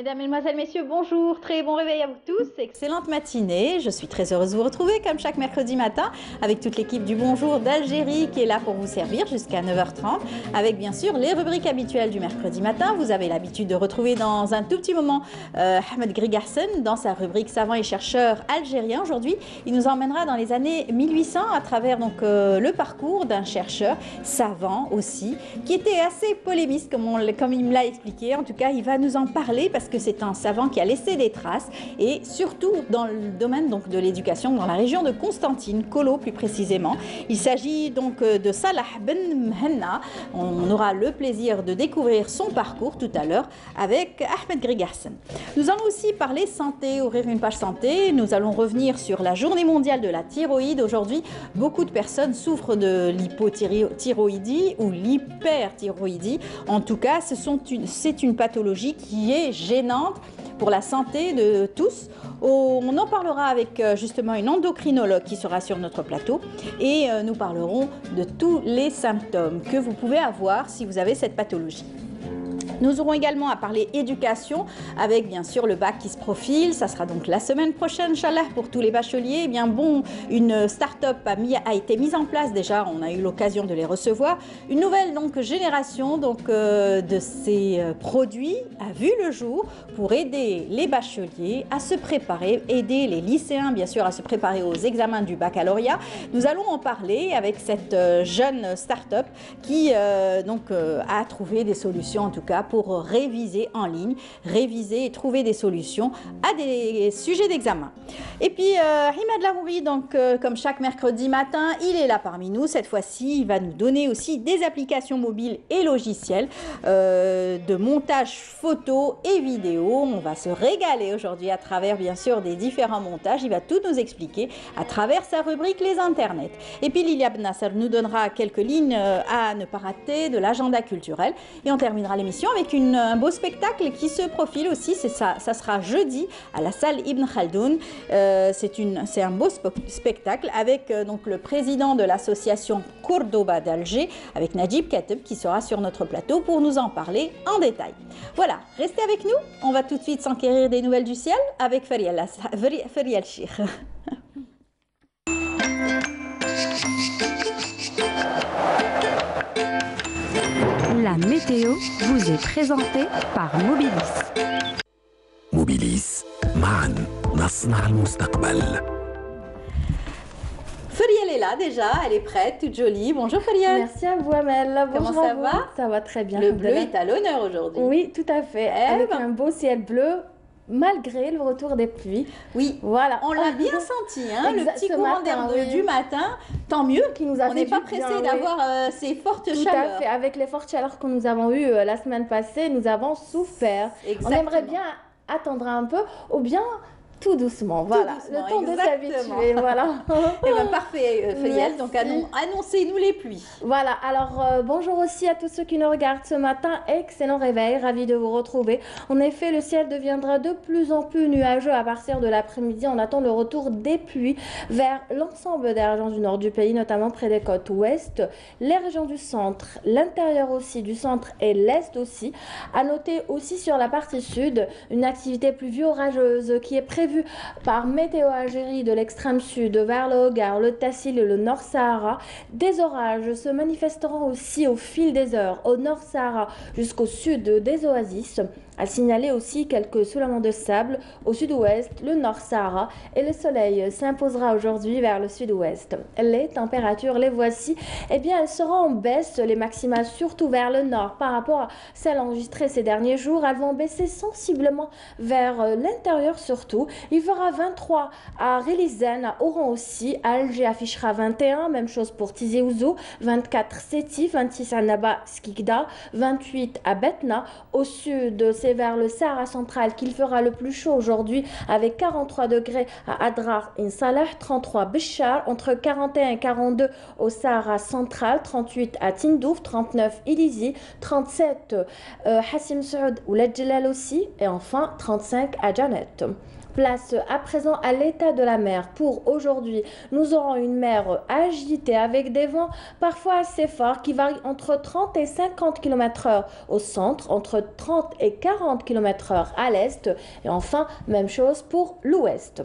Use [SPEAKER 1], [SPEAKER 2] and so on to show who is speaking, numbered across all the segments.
[SPEAKER 1] Mesdames, Mesdemoiselles, Messieurs, bonjour, très bon réveil à vous tous, excellente matinée. Je suis très heureuse de vous retrouver comme chaque mercredi matin avec toute l'équipe du Bonjour d'Algérie qui est là pour vous servir jusqu'à 9h30 avec bien sûr les rubriques habituelles du mercredi matin. Vous avez l'habitude de retrouver dans un tout petit moment Ahmed Grigarsen dans sa rubrique Savants et chercheurs algériens. Aujourd'hui, il nous emmènera dans les années 1800 à travers le parcours d'un chercheur savant aussi qui était assez polémiste comme il me l'a expliqué. En tout cas, il va nous en parler parce que c'est un savant qui a laissé des traces et surtout dans le domaine de l'éducation dans la région de Constantine, Kolo plus précisément. Il s'agit donc de Salah Ben Mhenna. On aura le plaisir de découvrir son parcours tout à l'heure avec Ahmed Grigarsen. Nous allons aussi parler santé, ouvrir une page santé. Nous allons revenir sur la journée mondiale de la thyroïde. Aujourd'hui, beaucoup de personnes souffrent de l'hypothyroïdie ou l'hyperthyroïdie. En tout cas, c'est une pathologie qui est gênante pour la santé de tous. On en parlera avec justement une endocrinologue qui sera sur notre plateau et nous parlerons de tous les symptômes que vous pouvez avoir si vous avez cette pathologie. Nous aurons également à parler éducation avec bien sûr le bac qui se profile. Ça sera donc la semaine prochaine, Inch'Allah, pour tous les bacheliers. Eh bien bon, une start-up a été mise en place déjà. On a eu l'occasion de les recevoir. Une nouvelle génération de ces produits a vu le jour pour aider les bacheliers à se préparer, aider les lycéens bien sûr à se préparer aux examens du baccalauréat. Nous allons en parler avec cette jeune start-up qui a trouvé des solutions en tout cas pour réviser en ligne, réviser et trouver des solutions à des sujets d'examen. Et puis, Imad Lahouri, comme chaque mercredi matin, il est là parmi nous. Cette fois-ci, il va nous donner aussi des applications mobiles et logiciels de montage photo et vidéo. On va se régaler aujourd'hui à travers, bien sûr, des différents montages. Il va tout nous expliquer à travers sa rubrique Les Internets. Et puis, Lilia Bnasser nous donnera quelques lignes à ne pas rater de l'agenda culturel. Et on terminera l'émission avec un beau spectacle qui se profile aussi. Ça sera jeudi à la salle Ibn Khaldoun. C'est un beau spectacle avec le président de l'association Cordoba d'Alger, avec Najib Kateb, qui sera sur notre plateau pour nous en parler en détail. Voilà, restez avec nous. On va tout de suite s'enquérir des nouvelles du ciel avec Faria Chir.
[SPEAKER 2] La météo vous est présentée par Mobilis.
[SPEAKER 3] Mobilis, معاً نصنع المستقبل.
[SPEAKER 1] Feriel est là déjà, elle est prête, toute jolie. Bonjour Feriel.
[SPEAKER 4] Merci à vous Amel.
[SPEAKER 1] Comment ça va?
[SPEAKER 4] Ça va très bien.
[SPEAKER 1] Le bleu est à l'honneur aujourd'hui.
[SPEAKER 4] Oui, tout à fait. Avec un beau ciel bleu. Malgré le retour des pluies.
[SPEAKER 1] Oui,
[SPEAKER 4] voilà.
[SPEAKER 1] On l'a bien senti, hein, le petit courant d'air du matin. Tant mieux, on n'est pas pressé d'avoir ces fortes chaleurs.
[SPEAKER 4] Tout à fait, avec les fortes chaleurs que nous avons eues la semaine passée, nous avons souffert.
[SPEAKER 1] Exactement.
[SPEAKER 4] On aimerait bien attendre un peu, ou bien tout doucement, voilà,
[SPEAKER 1] tout doucement,
[SPEAKER 4] le temps de s'habituer, voilà.
[SPEAKER 1] Eh bien, parfait, Feriel, donc annoncez-nous les pluies.
[SPEAKER 4] Voilà, alors bonjour aussi à tous ceux qui nous regardent ce matin, excellent réveil, ravi de vous retrouver. En effet, le ciel deviendra de plus en plus nuageux à partir de l'après-midi, on attend le retour des pluies vers l'ensemble des régions du nord du pays, notamment près des côtes ouest, les régions du centre, l'intérieur aussi du centre et l'est aussi. À noter aussi sur la partie sud, une activité pluvio-orageuse qui est prévue par Météo Algérie de l'extrême sud vers le Hogar, le Tassil et le Nord Sahara. Des orages se manifesteront aussi au fil des heures au Nord Sahara jusqu'au sud des oasis. À signaler aussi quelques soulèvements de sable au sud-ouest, le Nord Sahara, et le soleil s'imposera aujourd'hui vers le sud-ouest. Les températures, les voici, elles seront en baisse, les maximales surtout vers le nord par rapport à celles enregistrées ces derniers jours. Elles vont baisser sensiblement vers l'intérieur surtout. Il fera 23 à Relizane, à Oran aussi, à Alger affichera 21, même chose pour Tizi Ouzou, 24 Sétif, 26 à Naba Skikda, 28 à Betna. Au sud, c'est vers le Sahara central qu'il fera le plus chaud aujourd'hui avec 43 degrés à Adrar et Salah, 33 Béchar, entre 41 et 42 au Sahara central, 38 à Tindouf, 39 Ilizi, 37 Hassim Saoud ou Ledjelal aussi, et enfin 35 à Janet. Place à présent à l'état de la mer. Pour aujourd'hui, nous aurons une mer agitée avec des vents parfois assez forts qui varient entre 30 et 50 km/h au centre, entre 30 et 40 km/h à l'est et enfin, même chose pour l'ouest.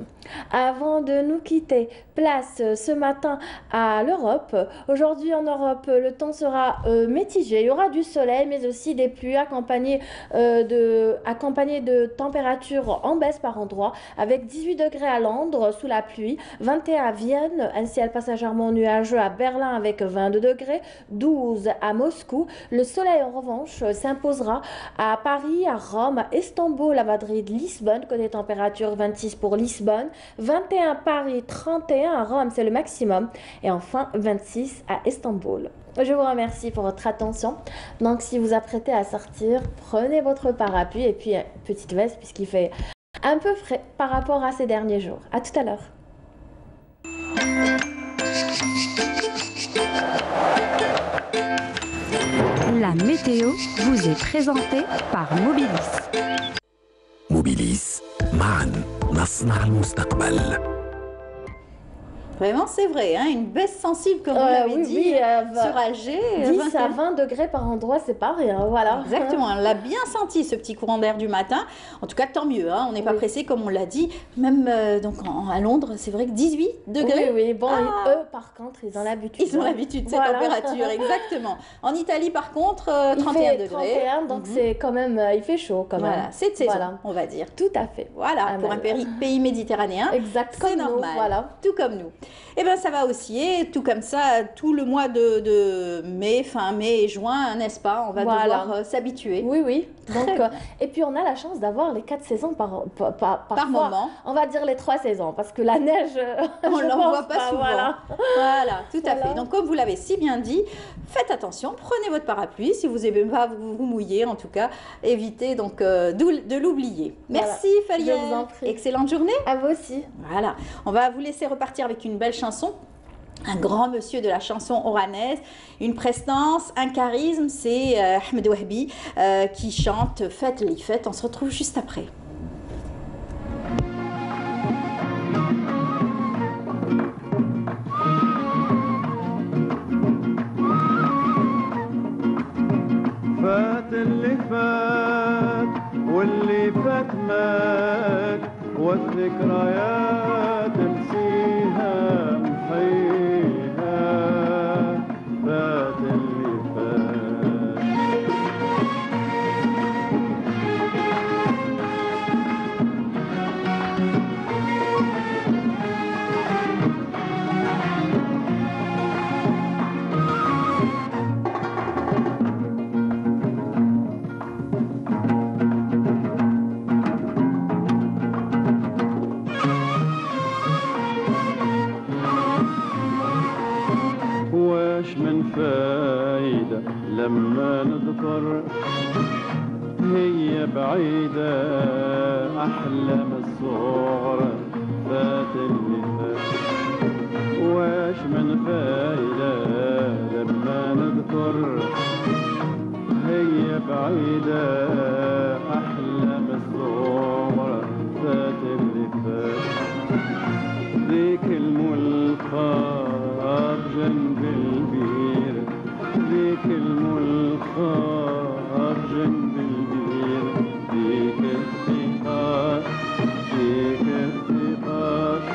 [SPEAKER 4] Avant de nous quitter, place ce matin à l'Europe. Aujourd'hui en Europe, le temps sera mitigé. Il y aura du soleil mais aussi des pluies accompagnées de températures en baisse par endroits avec 18 degrés à Londres sous la pluie, 21 à Vienne, un ciel passagèrement nuageux à Berlin avec 22 degrés, 12 à Moscou. Le soleil en revanche s'imposera à Paris, à Rome, à Istanbul, à Madrid, Lisbonne, côté température 26 pour Lisbonne, 21 à Paris, 31 à Rome, c'est le maximum, et enfin 26 à Istanbul. Je vous remercie pour votre attention. Donc, si vous apprêtez à sortir, prenez votre parapluie et puis une petite veste puisqu'il fait un peu frais par rapport à ces derniers jours. À tout à l'heure.
[SPEAKER 2] La météo vous est présentée par Mobilis.
[SPEAKER 3] موبيليس معا نصنع المستقبل.
[SPEAKER 1] Vraiment, c'est vrai, hein, une baisse sensible, comme vous l'avez dit, sur Alger.
[SPEAKER 4] 10 à 20 degrés par endroit, c'est pas rien, voilà.
[SPEAKER 1] Exactement, on l'a bien senti, ce petit courant d'air du matin. En tout cas, tant mieux, hein, on n'est pas pressé, comme on l'a dit. Même donc à Londres, c'est vrai que 18 degrés.
[SPEAKER 4] Oui, bon, eux, par contre, ils ont l'habitude.
[SPEAKER 1] Ils ont l'habitude de cette température, exactement. En Italie, par contre, 31 degrés.
[SPEAKER 4] 31, donc c'est quand même, il fait chaud quand même.
[SPEAKER 1] Voilà, c'est de saison, on va dire.
[SPEAKER 4] Tout à fait.
[SPEAKER 1] Voilà, pour un pays méditerranéen, c'est normal,
[SPEAKER 4] voilà.
[SPEAKER 1] tout comme nous. Eh bien, ça va osciller, tout comme ça, tout le mois de mai, fin mai et juin, n'est-ce pas? On va devoir s'habituer.
[SPEAKER 4] Oui. Donc, et puis, on a la chance d'avoir les 4 saisons par
[SPEAKER 1] moment.
[SPEAKER 4] On va dire les 3 saisons, parce que la neige,
[SPEAKER 1] on ne l'en voit pas souvent.
[SPEAKER 4] Voilà,
[SPEAKER 1] tout à fait. Donc, comme vous l'avez si bien dit, faites attention, prenez votre parapluie. Si vous n'aimez pas vous mouiller, en tout cas, évitez donc de l'oublier. Merci, Falia.
[SPEAKER 4] Je vous en prie.
[SPEAKER 1] Excellente journée.
[SPEAKER 4] À vous aussi.
[SPEAKER 1] Voilà, on va vous laisser repartir avec une belle chanson. Un grand monsieur de la chanson oranaise, une prestance, un charisme, c'est Ahmed Wahbi qui chante Faites les fêtes. On se retrouve juste après.
[SPEAKER 5] فات اللي فات واللي فات مات والذكريات نسيها محيها فات اللي فات من فايدة لما نذكر هي بعيدة أحلام الصغر فات اللي فات واش من فايدة لما نذكر هي بعيدة أحلام الصغر فات اللي فات ذيك الملقى بجنب البير ذيك الملقى بجنب البير ذيك الثقات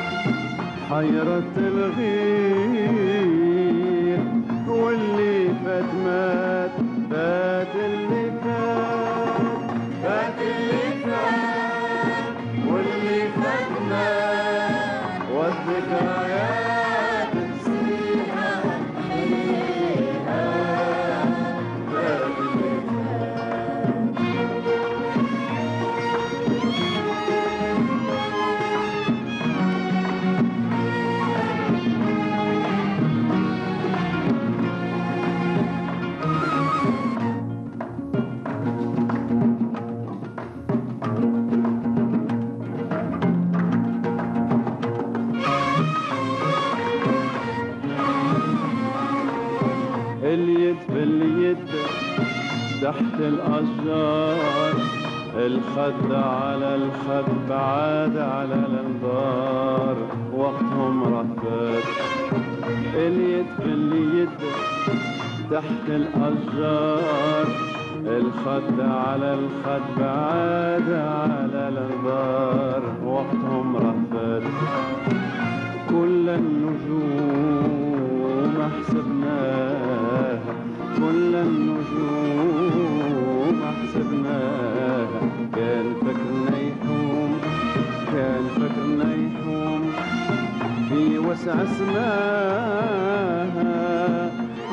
[SPEAKER 5] حيرة الغير واللي فات مات فات اللي فات فات اللي فات واللي فات مات والذكريات نسيها نحييها فات اللي اليد باليد تحت الأشجار الخد على الخد بعاد على الانظار وقتهم رفت اليد باليد تحت الاشجار الخد على الخد بعاد على الانظار وقتهم رفت كل النجوم حسبناها كل النجوم حسبناها كان فكرنا يحوم كان فكرنا يحوم في وسع سماها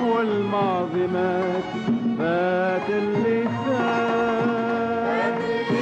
[SPEAKER 5] والماضي مات فات اللي فات فات اللي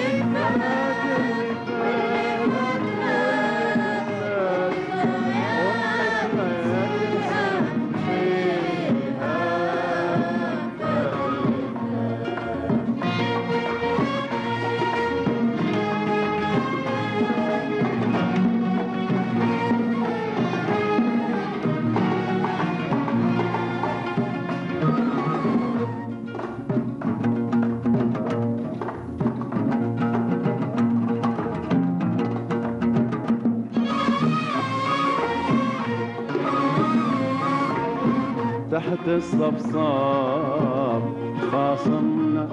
[SPEAKER 5] تحت الصفصاف خاصمنا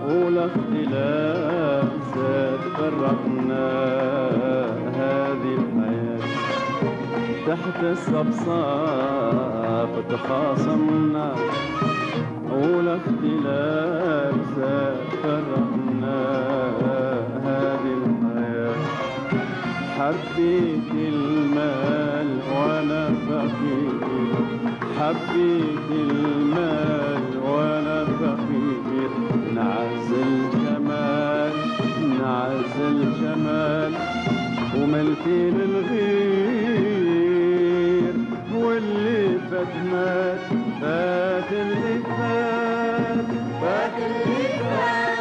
[SPEAKER 5] ولا اختلاف زاد فرقنا هذه الحياة تحت الصفصاف تخاصمنا ولا اختلاف زاد فرقنا هذه الحياة حبيت المال وانا فقير حبيت المال وانا فقير نعز الجمال نعز الجمال وملتي للغير واللي فات مات فات اللي فات فات اللي فات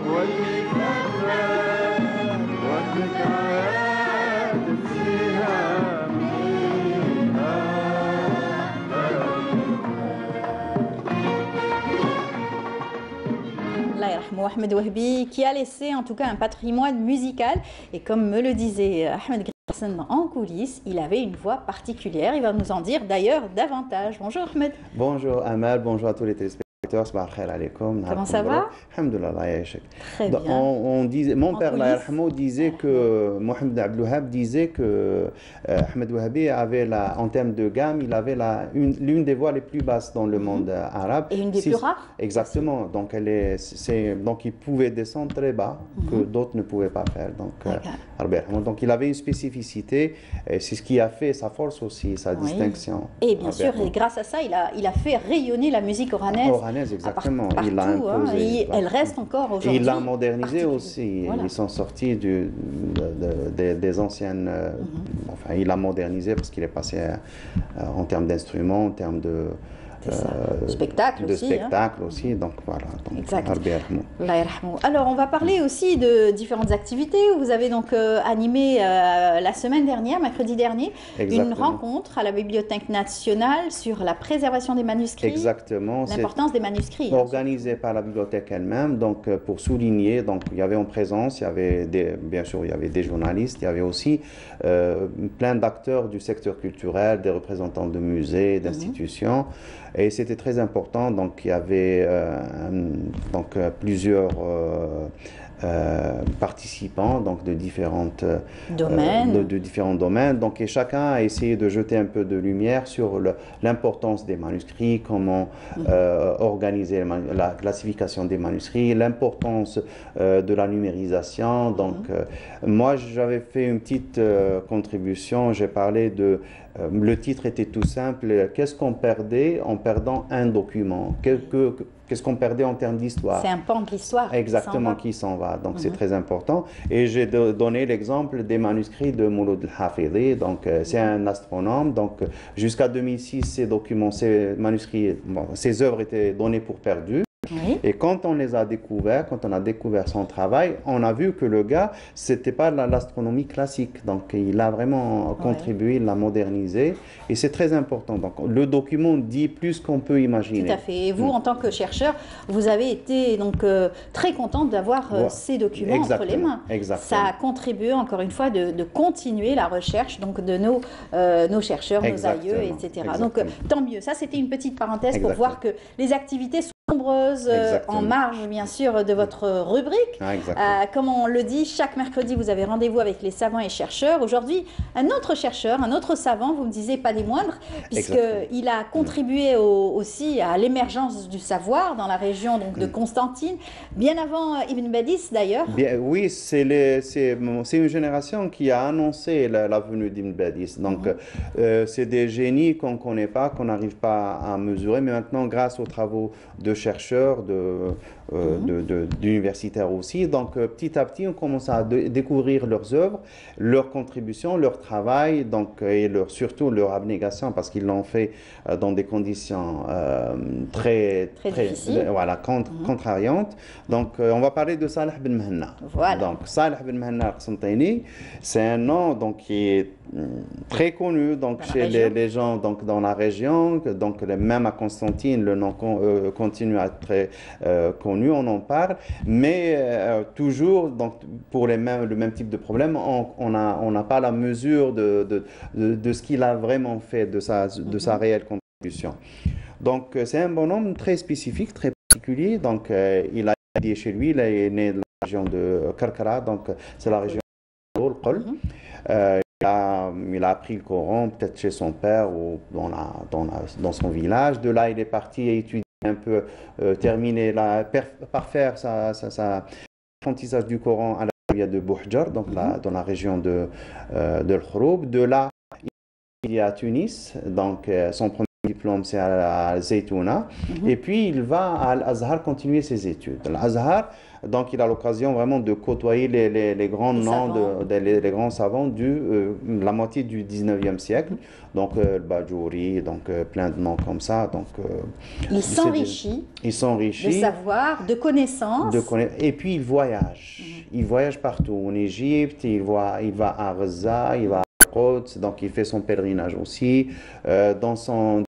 [SPEAKER 5] واللي فات مات وقتك عاد السهام
[SPEAKER 1] Ahmed Wahbi, qui a laissé en tout cas un patrimoine musical. Et comme me le disait Ahmed Grassan en coulisses, il avait une voix particulière. Il va nous en dire d'ailleurs davantage. Bonjour Ahmed.
[SPEAKER 6] Bonjour Amal, bonjour à tous les téléspectateurs.
[SPEAKER 1] Comment ça va? Très bien.
[SPEAKER 6] On disait, mon père disait que Mohamed Abdel Wahab disait que Ahmed Wahbi avait en termes de gamme, il avait l'une des voix les plus basses dans le monde arabe.
[SPEAKER 1] Et une des plus rares.
[SPEAKER 6] Exactement. Donc donc il pouvait descendre très bas que d'autres ne pouvaient pas faire. Donc il avait une spécificité et c'est ce qui a fait sa force aussi, sa distinction.
[SPEAKER 1] Et bien sûr, et grâce à ça, il a fait rayonner la musique oranaise.
[SPEAKER 6] Exactement.
[SPEAKER 1] Partout,
[SPEAKER 6] il l'a imposé.
[SPEAKER 1] Elle reste encore aujourd'hui.
[SPEAKER 6] Il l'a modernisé aussi. Voilà. Ils sont sortis des anciennes. Enfin, il l'a modernisé parce qu'il est passé en termes d'instruments, en termes de
[SPEAKER 1] spectacle
[SPEAKER 6] aussi. Donc voilà.
[SPEAKER 1] Exact. Alors on va parler aussi de différentes activités. Vous avez donc animé la semaine dernière, mercredi dernier, une rencontre à la Bibliothèque nationale sur la préservation des manuscrits.
[SPEAKER 6] Exactement.
[SPEAKER 1] L'importance des manuscrits.
[SPEAKER 6] Organisé par la bibliothèque elle-même. Donc pour souligner, donc il y avait en présence, il y avait bien sûr il y avait des journalistes, il y avait aussi plein d'acteurs du secteur culturel, des représentants de musées, d'institutions. Et c'était très important, donc il y avait plusieurs participants de différents domaines. Donc, et chacun a essayé de jeter un peu de lumière sur l'importance des manuscrits, comment organiser la classification des manuscrits, l'importance de la numérisation. Donc, moi, j'avais fait une petite contribution. J'ai parlé de... le titre était tout simple. Qu'est-ce qu'on perdait en perdant un document? Qu'est-ce qu'on perdait en termes d'histoire?
[SPEAKER 1] C'est un pan de l'histoire.
[SPEAKER 6] Exactement, qui s'en va. Donc c'est très important. Et j'ai donné l'exemple des manuscrits de Mouloud al-Hafidi. Donc c'est un astronome. Donc jusqu'à 2006, ces documents, ces manuscrits, ces œuvres étaient données pour perdues.
[SPEAKER 1] Oui.
[SPEAKER 6] Et quand on les a découverts, quand on a découvert son travail, on a vu que le gars, c'était pas l'astronomie classique. Donc, il a vraiment contribué, il l'a modernisé. Et c'est très important. Donc, le document dit plus qu'on peut imaginer.
[SPEAKER 1] Tout à fait. Et vous, en tant que chercheur, vous avez été donc très contente d'avoir ces documents entre les mains.
[SPEAKER 6] Exactement.
[SPEAKER 1] Ça a contribué, encore une fois, de continuer la recherche donc de nos chercheurs, nos aïeux, etc. Donc, tant mieux. Ça, c'était une petite parenthèse pour voir que les activités sont nombreuses en marge, bien sûr, de votre rubrique. Comme on le dit, chaque mercredi, vous avez rendez-vous avec les savants et chercheurs. Aujourd'hui, un autre chercheur, un autre savant, vous me disiez pas des moindres, puisqu'il a contribué aussi à l'émergence du savoir dans la région donc, de Constantine, bien avant Ibn Badis d'ailleurs.
[SPEAKER 6] Oui, c'est une génération qui a annoncé la venue d'Ibn Badis. Donc, c'est des génies qu'on ne connaît pas, qu'on n'arrive pas à mesurer, mais maintenant, grâce aux travaux de chercheurs, d'universitaires aussi. Donc, petit à petit, on commence à découvrir leurs œuvres, leurs contributions, leur travail, donc, et surtout leur abnégation, parce qu'ils l'ont fait dans des conditions très
[SPEAKER 1] difficiles.
[SPEAKER 6] Voilà, contrariantes. Donc, on va parler de Salih Ben Mehenna.
[SPEAKER 1] Voilà.
[SPEAKER 6] Donc, Salih Ben Mehenna Al-Qasentini, c'est un nom donc, qui est très connu donc, chez les gens donc, dans la région. Donc, même à Constantine, le nom continue à être très connu, on en parle. Mais toujours, donc, pour le même type de problème, on n'a pas la mesure de ce qu'il a vraiment fait, de sa réelle contribution. Donc, c'est un bonhomme très spécifique, très particulier. Donc, il a étudié chez lui, il est né de la région de Karkara, donc c'est la région de Qol. Il a appris le Coran, peut-être chez son père ou dans son village. De là, il est parti étudier un peu, parfaire sa apprentissage du Coran à la Zawiya de Bouhjar, donc dans la région de l'Khroub. De là, il est à Tunis, donc son premier diplôme c'est à Zaytouna, et puis il va à Al-Azhar continuer ses études. Al-Azhar, donc il a l'occasion vraiment de côtoyer les grands noms, les grands savants de la moitié du 19e siècle, donc Bajouri, donc plein de noms comme ça. Donc,
[SPEAKER 1] il s'enrichit de savoir, de connaissances.
[SPEAKER 6] Et puis il voyage. Il voyage partout, en Égypte, il va à Gaza, il va à Quds, donc il fait son pèlerinage aussi. Dans son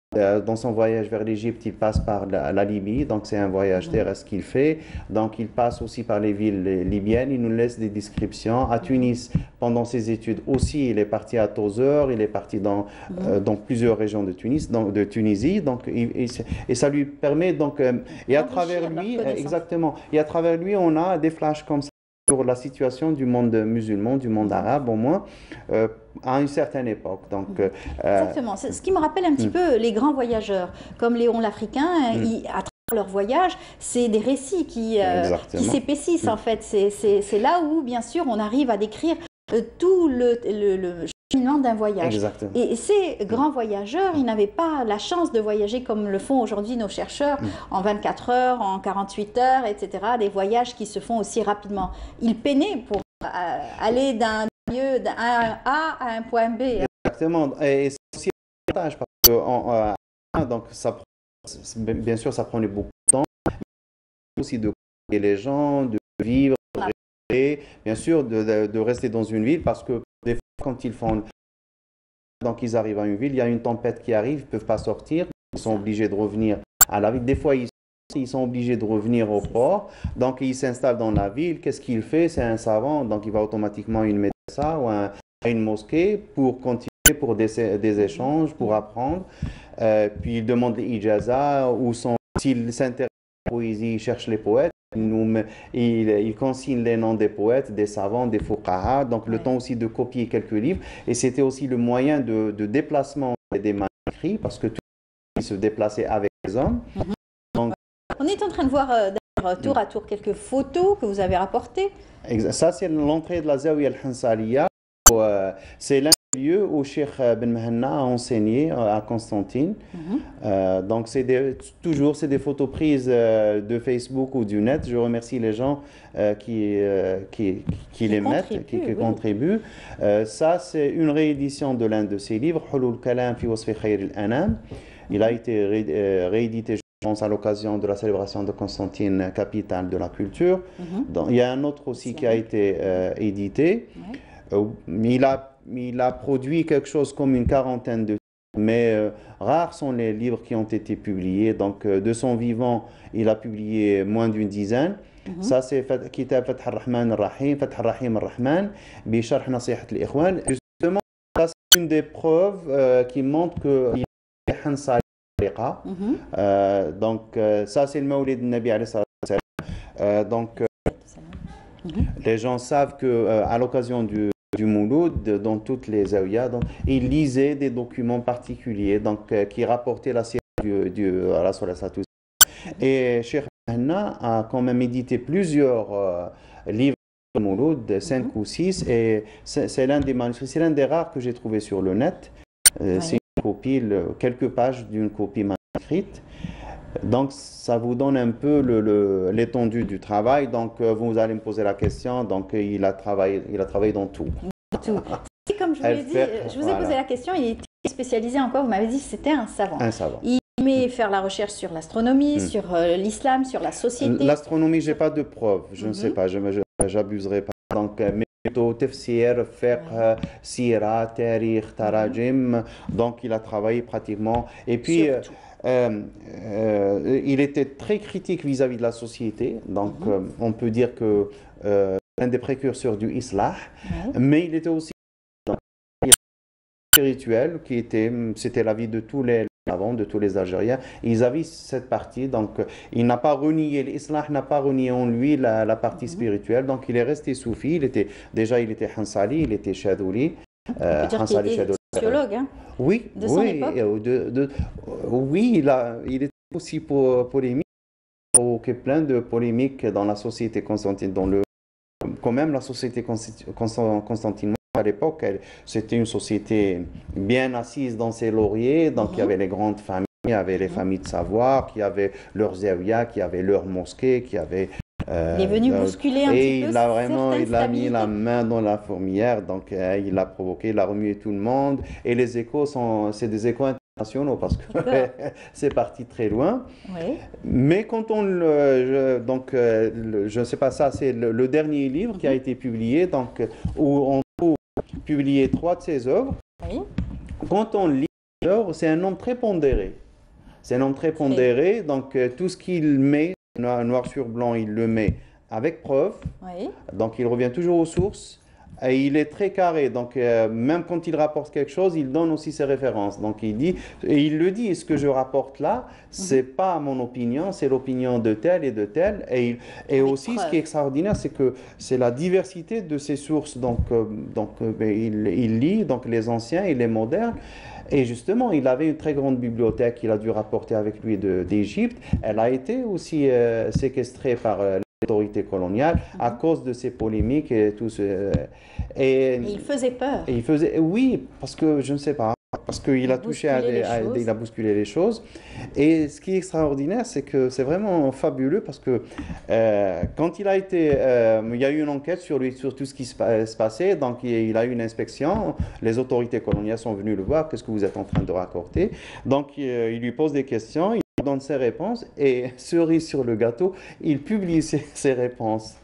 [SPEAKER 6] voyage vers l'Égypte, il passe par la Libye, donc c'est un voyage terrestre qu'il fait. Donc il passe aussi par les villes libyennes, il nous laisse des descriptions. À Tunis, pendant ses études aussi, il est parti à Tozeur, il est parti dans plusieurs régions de Tunisie. Donc, et ça lui permet, donc, et à travers lui, et à travers lui, on a des flashs comme ça sur la situation du monde musulman, du monde arabe au moins, à une certaine époque. Donc,
[SPEAKER 1] exactement. Ce qui me rappelle un petit peu les grands voyageurs, comme Léon l'Africain, à travers leur voyage, c'est des récits qui s'épaississent en fait. C'est là où, bien sûr, on arrive à décrire tout le cheminement d'un voyage.
[SPEAKER 6] Exactement.
[SPEAKER 1] Et ces grands voyageurs, ils n'avaient pas la chance de voyager comme le font aujourd'hui nos chercheurs, en 24 heures, en 48 heures, etc. Des voyages qui se font aussi rapidement. Ils peinaient pour aller d'un lieu, d'un A à un point B.
[SPEAKER 6] Exactement. Et c'est aussi un avantage parce que donc bien sûr, ça prenait beaucoup de temps, mais aussi de connaître les gens, de vivre, de rester, bien sûr, de rester dans une ville parce que des fois, quand ils arrivent à une ville, il y a une tempête qui arrive, ils ne peuvent pas sortir, ils sont obligés de revenir à la ville. Des fois, ils sont obligés de revenir au port, donc ils s'installent dans la ville. Qu'est-ce qu'il fait? C'est un savant, donc il va automatiquement à une médecin ou à une mosquée pour continuer, pour des échanges, pour apprendre. Puis il demande les ijazas, s'il s'intéresse à la poésie, il cherche les poètes. Il consigne les noms des poètes, des savants, des fuqaha, donc le temps aussi de copier quelques livres. Et c'était aussi le moyen de déplacement des manuscrits, parce que tout le monde se déplaçait avec les hommes. Donc,
[SPEAKER 1] on est en train de voir tour à tour quelques photos que vous avez rapportées.
[SPEAKER 6] Ça, c'est l'entrée de la Zawiya al-Hansaliya. C'est l'un des lieux où Cheikh Ben Mehenna a enseigné à Constantine. Donc, c'est des photos prises de Facebook ou du net. Je remercie les gens qui les mettent, qui contribuent. Ça, c'est une réédition de l'un de ses livres, Hulul Kalam fi Wasfi Khayr al-Anam. Il a été réédité pense à l'occasion de la célébration de Constantine, capitale de la culture. Donc, il y a un autre aussi qui a été édité. Il a produit quelque chose comme une quarantaine de livres, mais rares sont les livres qui ont été publiés. Donc, de son vivant, il a publié moins d'une dizaine. Ça, c'est Kitab Fath al-Rahman al-Rahim, Fath al-Rahim al-Rahman, bi Sharh Nasihat al-Ikhwan. Justement, ça, c'est une des preuves qui montre qu'il est Hansali. Donc, ça, c'est le Mawlid du Nabi alayhi salam. Donc, les gens savent qu'à l'occasion du Mouloud, dans toutes les zawiyas, ils lisaient des documents particuliers donc, qui rapportaient la sira du Rasul. Et Cheikh Hanna a quand même édité plusieurs livres de Mouloud, 5 ou 6, et c'est l'un des manuscrits, c'est l'un des rares que j'ai trouvé sur le net. C'est une copie, quelques pages d'une copie manuscrite. Donc, ça vous donne un peu l'étendue du travail. Donc, vous allez me poser la question. Donc, il a travaillé dans tout.
[SPEAKER 1] Tout. Et comme je vous l'ai dit, je vous ai posé la question, il est spécialisé en quoi? Vous m'avez dit que c'était un savant.
[SPEAKER 6] Un savant.
[SPEAKER 1] Il aimait faire la recherche sur l'astronomie, sur l'islam, sur la société.
[SPEAKER 6] L'astronomie, je n'ai pas de preuves. Je ne sais pas, je n'abuserai pas. Donc, mais plutôt tafsir, fiqh, sira, tarikh, tarajim. Donc, il a travaillé pratiquement. Et puis, il était très critique vis-à-vis de la société. Donc, on peut dire que l'un des précurseurs du islah. Mais il était aussi spirituel, c'était la vie de tous les savants, de tous les Algériens. Ils avaient cette partie. Donc, il n'a pas renié, l'islah n'a pas renié en lui la partie spirituelle. Donc, il est resté soufi. Il était Hansali, il était Chadouli.
[SPEAKER 1] On peut dire qu'il était sociologue, hein,
[SPEAKER 6] oui,
[SPEAKER 1] de son époque.
[SPEAKER 6] Oui, il était aussi polémique. Il y a plein de polémiques dans la société constantinoise. Quand même, la société constantinoise à l'époque, c'était une société bien assise dans ses lauriers. Donc, il y avait les grandes familles, il y avait les familles de savoir, qui avaient leurs zawiyas, qui avaient leurs mosquées, qui avaient...
[SPEAKER 1] il est venu bousculer un petit peu.
[SPEAKER 6] Et il a mis la main dans la fourmilière, donc il a provoqué, il a remué tout le monde. Et les échos c'est des échos internationaux parce que c'est parti très loin. Oui. Mais quand je ne sais pas, ça c'est le dernier livre qui a été publié, donc où on trouve publié 3 de ses œuvres. Oui. Quand on lit les œuvres, c'est un homme très pondéré. C'est un homme très pondéré, donc tout ce qu'il met noir sur blanc, il le met avec preuve. Oui. Donc, il revient toujours aux sources. Et il est très carré. Donc, même quand il rapporte quelque chose, il donne aussi ses références. Donc, il dit, et il le dit, ce que je rapporte là, c'est pas mon opinion, c'est l'opinion de tel et de tel. Et aussi, ce qui est extraordinaire, c'est que c'est la diversité de ses sources. Donc il lit donc, les anciens et les modernes. Et justement, il avait une très grande bibliothèque qu'il a dû rapporter avec lui d'Égypte. Elle a été aussi séquestrée par l'autorité coloniale à cause de ces polémiques et tout ce...
[SPEAKER 1] Et il faisait peur.
[SPEAKER 6] Oui, parce que je ne sais pas. Parce qu'il a touché il a bousculé les choses. Et ce qui est extraordinaire, c'est que c'est vraiment fabuleux parce que quand il a été, il y a eu une enquête sur lui, sur tout ce qui se passait. Donc il a eu une inspection. Les autorités coloniales sont venues le voir. Qu'est-ce que vous êtes en train de raconter? Donc il lui pose des questions, il donne ses réponses et cerise sur le gâteau, il publie ses réponses.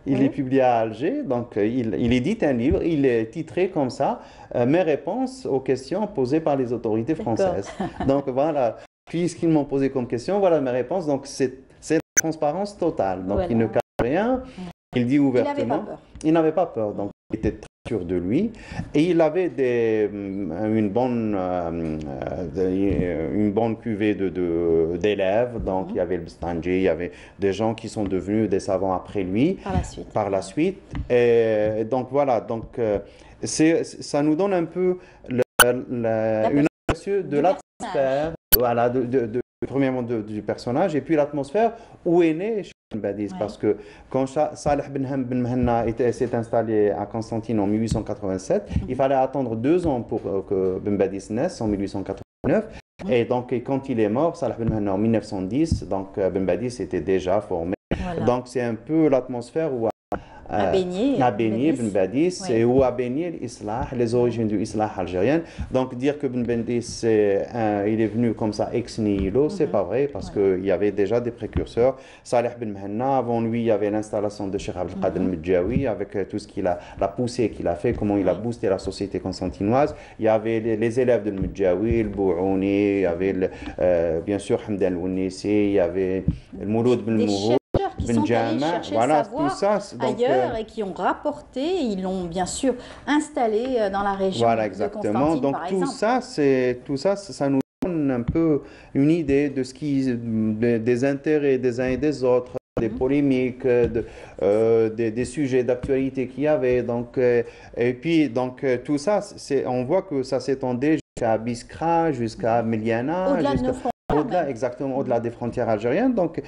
[SPEAKER 6] Il est publié à Alger, donc il édite un livre, il est titré comme ça, mes réponses aux questions posées par les autorités françaises. Donc voilà, puisqu'ils m'ont posé comme question, voilà mes réponses. Donc c'est la transparence totale. Donc il ne cache rien, il dit ouvertement. Il n'avait pas peur, donc il était très sûr de lui. Et il avait une bonne cuvée d'élèves. Donc il y avait le Bstanji, il y avait des gens qui sont devenus des savants après lui. Par la suite. Et donc voilà, donc, ça nous donne un peu une aperçu de l'atmosphère, voilà, premièrement du personnage, et puis l'atmosphère où est né Ben Badis, parce que quand Salih Ben Mhenna s'est installé à Constantine en 1887, il fallait attendre 2 ans pour que Ben Badis naisse en 1889. Et donc, quand il est mort, Salih Ben Mhenna en 1910, donc Ben Badis était déjà formé. Voilà. Donc, c'est un peu l'atmosphère où
[SPEAKER 1] à
[SPEAKER 6] baigner Ben Badis
[SPEAKER 1] Oui.
[SPEAKER 6] et ou à baigner l'Islah, les origines du Islah algérien. Donc dire que Ben Badis il est venu comme ça ex nihilo, c'est pas vrai parce qu'il y avait déjà des précurseurs. Saleh Ben Mhenna, avant lui, il y avait l'installation de Cheikh Abdelkader Medjawi avec tout ce qu'il a, la poussée qu'il a fait, comment il a boosté la société constantinoise. Il y avait les élèves de Medjawi, le Bourouni, il y avait bien sûr Hamdan Ounessi, il y avait le Mouloud Ben
[SPEAKER 1] Des
[SPEAKER 6] Mouhou.
[SPEAKER 1] chercheurs qui sont allés chercher
[SPEAKER 6] Voilà,
[SPEAKER 1] le savoir
[SPEAKER 6] tout ça, donc,
[SPEAKER 1] ailleurs et qui ont rapporté, ils l'ont bien sûr installé dans la région
[SPEAKER 6] voilà,
[SPEAKER 1] de
[SPEAKER 6] exactement.
[SPEAKER 1] Constantine,
[SPEAKER 6] Donc
[SPEAKER 1] par
[SPEAKER 6] tout
[SPEAKER 1] exemple.
[SPEAKER 6] ça, ça nous donne un peu une idée de ce des intérêts des uns et des autres, des polémiques, des sujets d'actualité qu'il y avait. Donc, et puis, donc, tout ça, on voit que ça s'étendait jusqu'à Biskra, jusqu'à Meliana,
[SPEAKER 1] Au-delà de nos frontières.
[SPEAKER 6] au-delà, exactement, au-delà des frontières algériennes. Donc,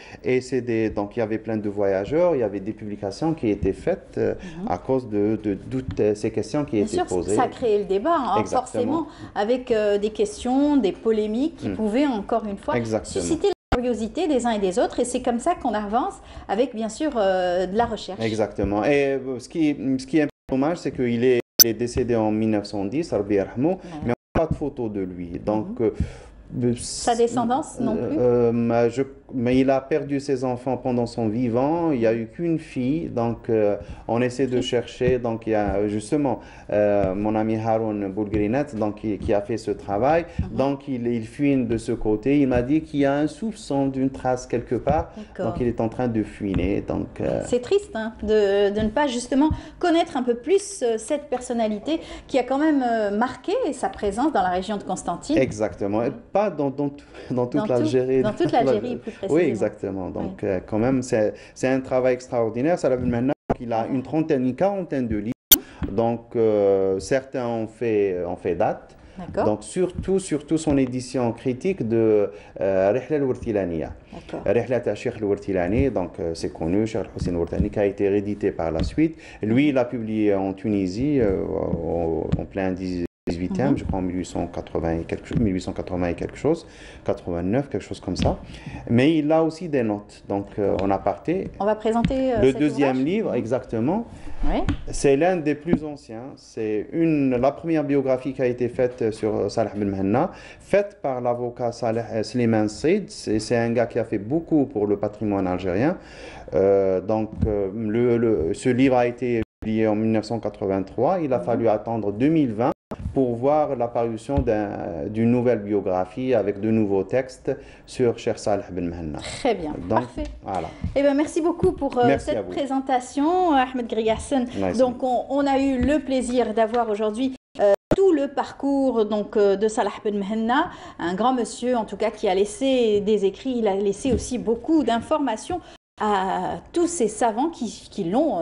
[SPEAKER 6] donc, il y avait plein de voyageurs, il y avait des publications qui étaient faites à cause de toutes ces questions qui
[SPEAKER 1] Bien
[SPEAKER 6] étaient
[SPEAKER 1] sûr,
[SPEAKER 6] posées.
[SPEAKER 1] ça a créé le débat, hein,
[SPEAKER 6] Exactement.
[SPEAKER 1] forcément, avec des questions, des polémiques qui pouvaient, encore une fois,
[SPEAKER 6] Exactement.
[SPEAKER 1] susciter la curiosité des uns et des autres. Et c'est comme ça qu'on avance avec, bien sûr, de la recherche.
[SPEAKER 6] Exactement. Et ce qui est un peu dommage, c'est qu'il est décédé en 1910, Rabbi Yarhamou, mais on n'a pas de photo de lui. Donc,
[SPEAKER 1] Sa descendance non plus
[SPEAKER 6] mais il a perdu ses enfants pendant son vivant. Il n'y a eu qu'une fille. Donc, on essaie de chercher. Donc, il y a justement mon ami Haroun Boulgrinet donc, qui a fait ce travail. Donc, il fuit de ce côté. Il m'a dit qu'il y a un soupçon d'une trace quelque part. Donc, il est en train de fuiner. Donc,
[SPEAKER 1] c'est triste hein, de ne pas justement connaître un peu plus cette personnalité qui a quand même marqué sa présence dans la région de Constantine.
[SPEAKER 6] Exactement. Et pas dans toute l'Algérie.
[SPEAKER 1] Dans toute l'Algérie, plus précisément.
[SPEAKER 6] Oui, exactement. Donc, quand même, c'est un travail extraordinaire. Ça maintenant qu'il a une quarantaine de livres. Donc, certains ont fait date. Donc, surtout son édition critique de Rihla al-Wartilaniya. Rihla al-Cheikh al-Wartilani, donc c'est connu, Cheikh al-Hussein al-Wartilani, qui a été réédité par la suite. Lui, il a publié en Tunisie, en plein 18e, je crois en 1880 et quelque chose, 89, quelque chose comme ça. Mais il a aussi des notes. Donc, en aparté.
[SPEAKER 1] On va présenter
[SPEAKER 6] le deuxième livre, exactement.
[SPEAKER 1] Oui. C'est
[SPEAKER 6] l'un des plus anciens. C'est la première biographie qui a été faite sur Saleh Ben Mhenna, faite par l'avocat Slimane Said. C'est un gars qui a fait beaucoup pour le patrimoine algérien. Ce livre a été publié en 1983. Il a fallu attendre 2020 pour voir l'apparition d'une nouvelle biographie avec de nouveaux textes sur Cheikh Saleh Ben Mhenna.
[SPEAKER 1] Très bien, parfait.
[SPEAKER 6] Voilà.
[SPEAKER 1] Eh bien, merci beaucoup pour cette présentation, Ahmed Grigassen. Donc, on a eu le plaisir d'avoir aujourd'hui tout le parcours de Saleh Ben Mhenna, un grand monsieur en tout cas qui a laissé des écrits, il a laissé aussi beaucoup d'informations à tous ces savants qui lui ont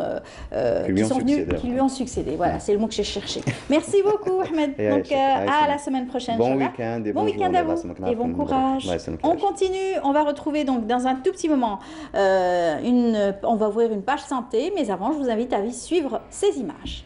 [SPEAKER 1] succédé. Voilà, c'est le mot que j'ai cherché. Merci beaucoup, Ahmed. Donc, à la semaine prochaine.
[SPEAKER 6] Bon week-end et
[SPEAKER 1] bon week-end à vous et bon courage. On continue. On va retrouver donc dans un tout petit moment, on va ouvrir une page santé, mais avant, je vous invite à suivre ces images.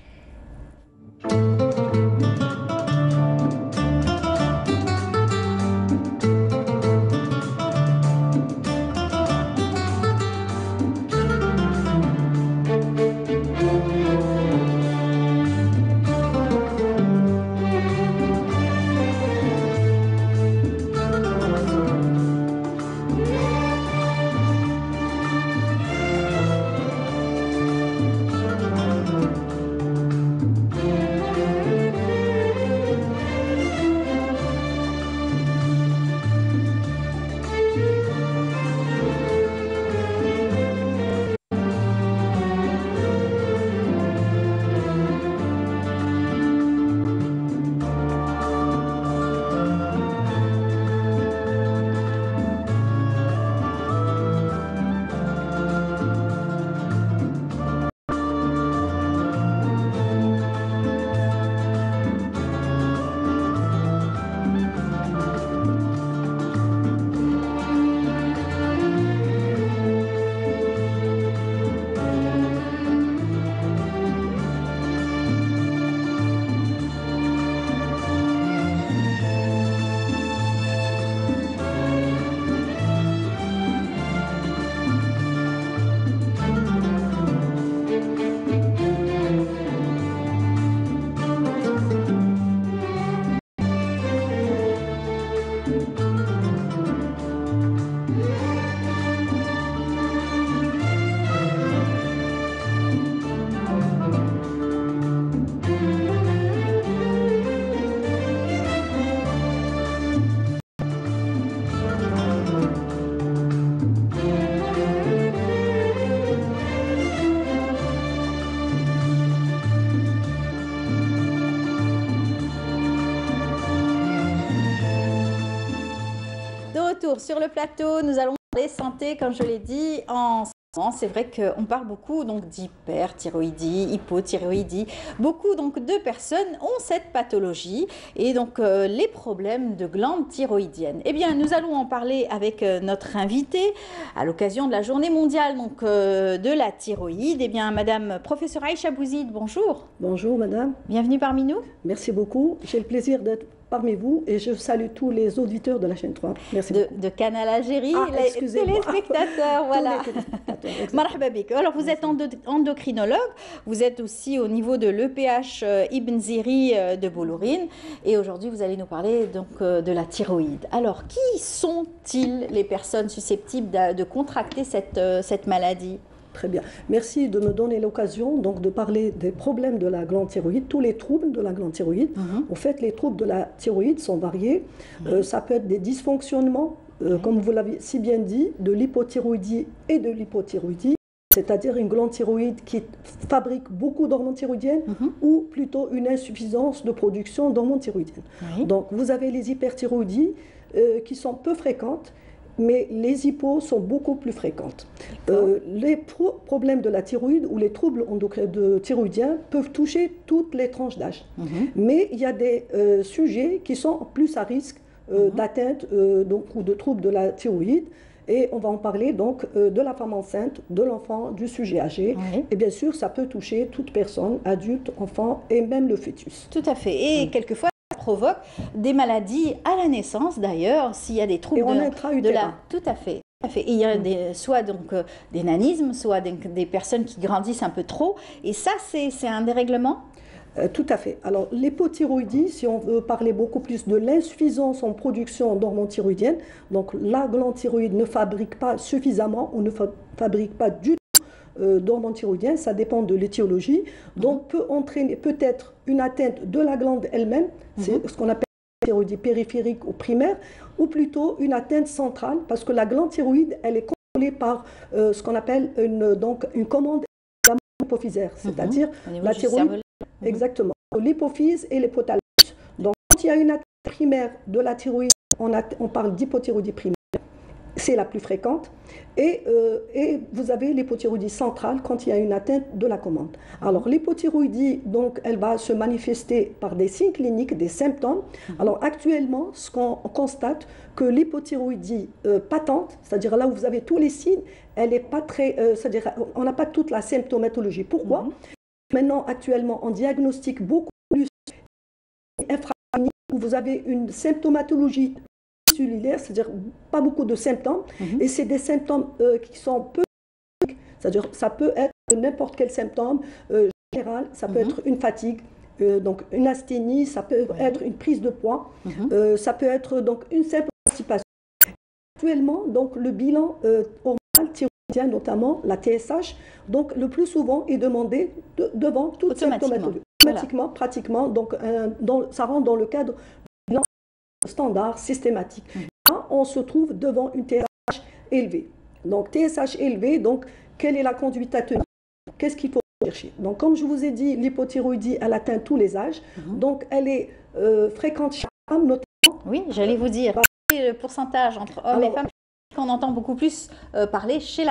[SPEAKER 1] retour sur le plateau. Nous allons parler santé, comme je l'ai dit, en ce moment. C'est vrai qu'on parle beaucoup donc d'hyperthyroïdie, hypothyroïdie. Beaucoup donc de personnes ont cette pathologie et donc les problèmes de glandes thyroïdiennes. Eh bien, nous allons en parler avec notre invitée à l'occasion de la journée mondiale donc, de la thyroïde. Eh bien, Madame professeure Aïcha Bouzid, bonjour.
[SPEAKER 7] Bonjour Madame.
[SPEAKER 1] Bienvenue parmi nous.
[SPEAKER 7] Merci beaucoup. J'ai le plaisir d'être parmi vous et je salue tous les auditeurs de la chaîne 3. Merci beaucoup.
[SPEAKER 1] De Canal Algérie, les téléspectateurs, voilà. Marhaba bik. Alors vous êtes endocrinologue, vous êtes aussi au niveau de l'EPH Ibn Ziri de Boulourine et aujourd'hui vous allez nous parler donc de la thyroïde. Alors qui sont-ils les personnes susceptibles de contracter cette maladie ?
[SPEAKER 7] Très bien. Merci de me donner l'occasion donc de parler des problèmes de la glande thyroïde, tous les troubles de la glande thyroïde. En fait, les troubles de la thyroïde sont variés. Ça peut être des dysfonctionnements, comme vous l'avez si bien dit, de l'hypothyroïdie et de l'hypothyroïdie, c'est-à-dire une glande thyroïde qui fabrique beaucoup d'hormones thyroïdiennes ou plutôt une insuffisance de production d'hormones thyroïdiennes. Donc, vous avez les hyperthyroïdies qui sont peu fréquentes, mais les hypos sont beaucoup plus fréquentes. Les problèmes de la thyroïde ou les troubles thyroïdiens peuvent toucher toutes les tranches d'âge. Mais il y a des sujets qui sont plus à risque d'atteinte ou de troubles de la thyroïde. Et on va en parler donc de la femme enceinte, de l'enfant, du sujet âgé. Et bien sûr, ça peut toucher toute personne, adulte, enfant et même le fœtus.
[SPEAKER 1] Tout à fait. Et quelquefois, provoque des maladies à la naissance d'ailleurs, s'il y a des troubles de la... Tout à fait. Et il y a soit donc des nanismes, soit des personnes qui grandissent un peu trop. Et ça, c'est un dérèglement ?
[SPEAKER 7] Tout à fait. Alors, l'hypothyroïdie, si on veut parler beaucoup plus de l'insuffisance en production d'hormones thyroïdiennes, donc la glande thyroïde ne fabrique pas suffisamment ou ne fabrique pas du tout d'hormones thyroïdiennes, ça dépend de l'étiologie, donc peut entraîner peut-être une atteinte de la glande elle-même, c'est ce qu'on appelle la thyroïdie périphérique ou primaire, ou plutôt une atteinte centrale, parce que la glande thyroïde, elle est contrôlée par ce qu'on appelle une commande hypophysaire, c'est-à-dire la thyroïde, exactement, l'hypophyse et l'hypothalamus. Donc quand il y a une atteinte primaire de la thyroïde, on parle d'hypothyroïdie primaire, c'est la plus fréquente, et vous avez l'hypothyroïdie centrale quand il y a une atteinte de la commande. Alors l'hypothyroïdie, donc, elle va se manifester par des signes cliniques, des symptômes. Alors actuellement, ce qu'on constate, que l'hypothyroïdie patente, c'est-à-dire là où vous avez tous les signes, elle n'est pas très, c'est-à-dire on n'a pas toute la symptomatologie. Pourquoi ? Maintenant, actuellement, on diagnostique beaucoup plus infraclinique, où vous avez une symptomatologie cellulaire, c'est-à-dire pas beaucoup de symptômes, et c'est des symptômes qui sont peu, c'est-à-dire ça peut être n'importe quel symptôme général, ça peut être une fatigue, donc une asthénie, ça peut être une prise de poids, ça peut être donc une simple constipation. Actuellement, donc le bilan hormonal thyroïdien, notamment la TSH, donc le plus souvent est demandé devant toute symptomatologie. Automatiquement, pratiquement, donc ça rentre dans le cadre standard, systématique. Là, on se trouve devant une TSH élevée. Donc, TSH élevée, donc, quelle est la conduite à tenir? Qu'est-ce qu'il faut chercher? Donc, comme je vous ai dit, l'hypothyroïdie, elle atteint tous les âges. Donc, elle est fréquente chez les femmes, notamment.
[SPEAKER 1] Oui, j'allais vous dire. Le pourcentage entre hommes et femmes, qu'on entend beaucoup plus parler chez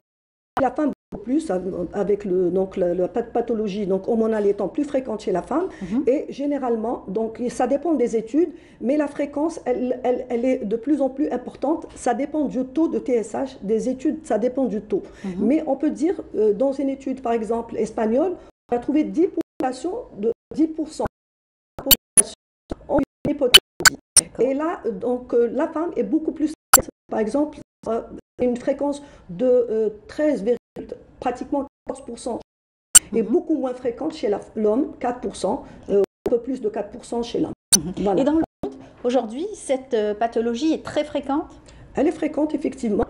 [SPEAKER 1] la
[SPEAKER 7] femme. Plus avec la pathologie donc hormonale étant plus fréquente chez la femme et généralement donc ça dépend des études mais la fréquence elle est de plus en plus importante, ça dépend du taux de TSH des études, ça dépend du taux mais on peut dire dans une étude par exemple espagnole on a trouvé 10% de 10% en hypothyroïdie et là donc la femme est beaucoup plus par exemple une fréquence de 13, pratiquement 14% et beaucoup moins fréquente chez l'homme, 4%, un peu plus de 4% chez l'homme.
[SPEAKER 1] Voilà. Et dans le monde, aujourd'hui, cette pathologie est très fréquente?
[SPEAKER 7] Elle est fréquente, effectivement.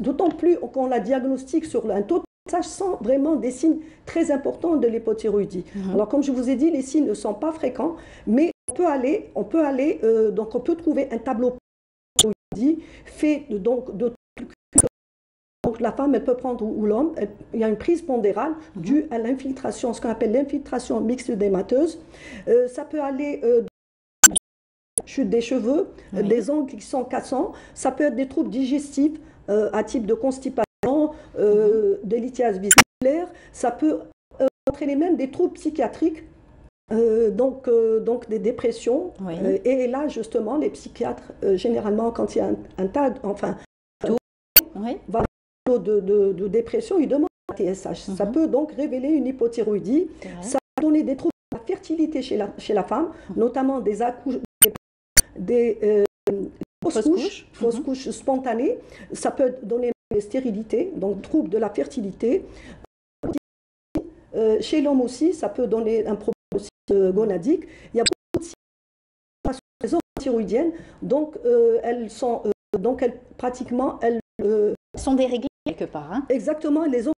[SPEAKER 7] D'autant plus qu'on la diagnostique sur un taux de TSH sans vraiment des signes très importants de l'hypothyroïdie. Alors, comme je vous ai dit, les signes ne sont pas fréquents, mais on peut trouver un tableau fait donc de donc la femme elle peut prendre ou l'homme, il y a une prise pondérale due à l'infiltration, ce qu'on appelle l'infiltration myxœdémateuse. Ça peut aller chute des cheveux, des ongles qui sont cassants. Ça peut être des troubles digestifs à type de constipation, des lithiases vésiculaires. Ça peut entraîner même des troubles psychiatriques. Donc des dépressions. Et là, justement, les psychiatres, généralement, quand il y a un tas, de dépression, ils demandent un TSH. Ça peut donc révéler une hypothyroïdie. Ça peut donner des troubles de la fertilité chez la femme, notamment des fausses couches spontanées. Ça peut donner des stérilités, donc troubles de la fertilité. Chez l'homme aussi, ça peut donner un problème aussi gonadique. Il y a beaucoup de situations des hormones thyroïdiennes, donc elles sont pratiquement
[SPEAKER 1] sont déréglées quelque part. Hein.
[SPEAKER 7] Exactement, les hormones.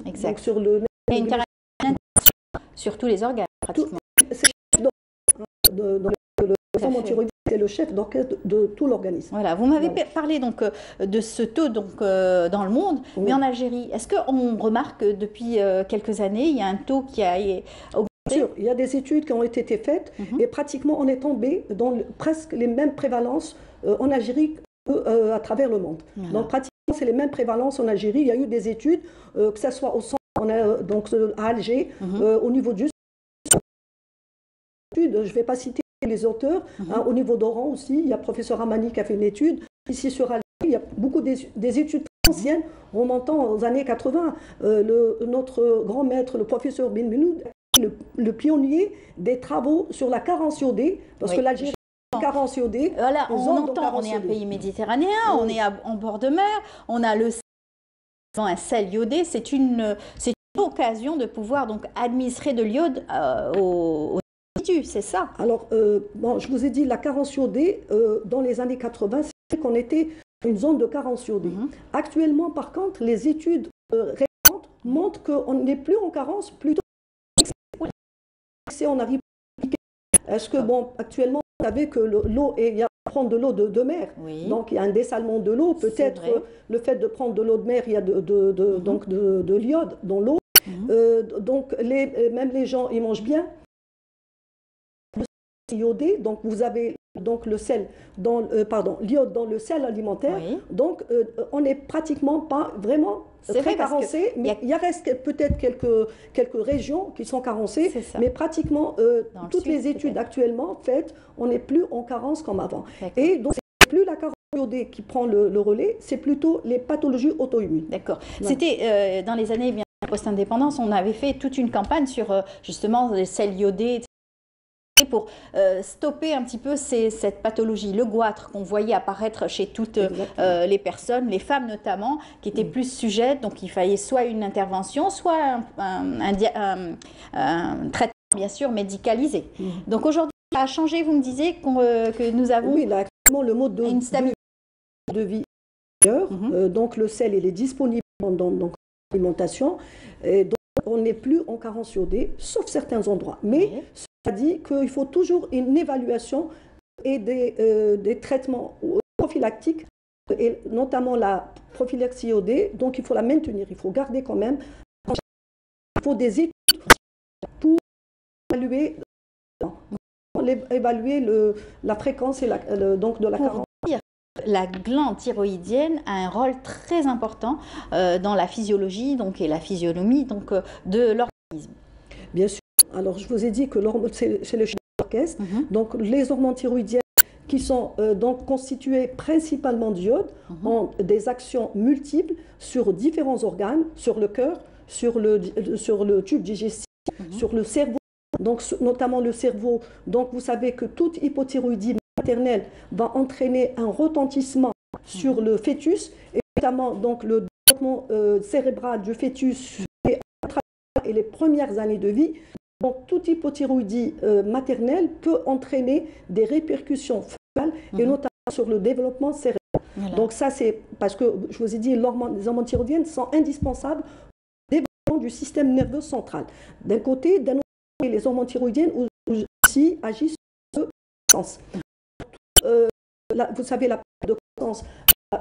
[SPEAKER 1] Exact.
[SPEAKER 7] Donc, sur le
[SPEAKER 1] il y a une interaction sur tous les organes pratiquement.
[SPEAKER 7] Le hormone thyroïdienne, c'est le chef d'orchestre de tout l'organisme.
[SPEAKER 1] Voilà, vous m'avez parlé donc de ce taux dans le monde, mais en Algérie, est-ce qu'on remarque que depuis quelques années, il y a un taux qui a augmenté?
[SPEAKER 7] Bien sûr, il y a des études qui ont été faites et pratiquement on est tombé dans presque les mêmes prévalences en Algérie à travers le monde. Donc pratiquement c'est les mêmes prévalences en Algérie. Il y a eu des études, que ce soit au centre, donc à Alger, au niveau du je ne vais pas citer les auteurs, au niveau d'Oran aussi, il y a le professeur Amani qui a fait une étude. Ici sur Alger, il y a beaucoup des études très anciennes remontant aux années 80. Notre grand maître, le professeur Ben Menoud, le pionnier des travaux sur la carence iodée, parce que l'Algérie carence iodée.
[SPEAKER 1] Voilà, on entend, on est un pays méditerranéen, on est en bord de mer, on a un sel iodé, c'est une occasion de pouvoir donc administrer de l'iode aux individus, c'est ça.
[SPEAKER 7] Alors, je vous ai dit, la carence iodée, dans les années 80, c'est qu'on était une zone de carence iodée. Actuellement, par contre, les études récentes montrent qu'on n'est plus en carence, plutôt on arrive. Est-ce que, actuellement, vous savez que l'eau, il y a prendre de l'eau de mer, donc il y a un dessalement de l'eau, peut-être le fait de prendre de l'eau de mer, il y a donc de l'iode dans l'eau, donc même les gens, ils mangent bien le sel iodé, donc vous avez donc le sel l'iode dans le sel alimentaire, donc on n'est pratiquement pas vraiment très carencé, mais il reste peut-être quelques régions qui sont carencées, mais pratiquement toutes les études actuellement faites, on n'est plus en carence comme avant. Et donc c'est plus la carence iodée qui prend le relais, c'est plutôt les pathologies auto-immunes.
[SPEAKER 1] D'accord. C'était dans les années post-indépendance, on avait fait toute une campagne sur justement les sels iodés, etc., pour stopper un petit peu cette pathologie, le goitre qu'on voyait apparaître chez toutes les personnes, les femmes notamment, qui étaient plus sujettes. Donc il fallait soit une intervention, soit un traitement bien sûr médicalisé. Donc aujourd'hui, ça a changé, vous me disiez que nous avons
[SPEAKER 7] là, actuellement, le mode de vie meilleur. Donc le sel il est disponible dans l'alimentation, et donc on n'est plus en carence iodée, sauf certains endroits. Mais cela dit qu'il faut toujours une évaluation et des traitements prophylactiques, et notamment la prophylaxie iodée, donc il faut la maintenir, il faut garder quand même. Il faut des études pour évaluer la fréquence et donc de la carence.
[SPEAKER 1] La glande thyroïdienne a un rôle très important dans la physiologie et la physionomie de l'organisme.
[SPEAKER 7] Bien sûr. Alors, je vous ai dit que c'est le chef d'orchestre. Donc, les hormones thyroïdiennes qui sont donc constituées principalement d'iode ont des actions multiples sur différents organes, sur le cœur, sur le tube digestif, sur le cerveau, donc notamment le cerveau. Donc, vous savez que toute hypothyroïdie maternelle va entraîner un retentissement sur le fœtus, et notamment donc le développement cérébral du fœtus et les premières années de vie. Donc toute hypothyroïdie maternelle peut entraîner des répercussions fœtales et notamment sur le développement cérébral. Donc ça c'est parce que je vous ai dit les hormones thyroïdiennes sont indispensables au développement du système nerveux central. D'un côté, les hormones thyroïdiennes aussi agissent sur le sens. Vous savez, la période de croissance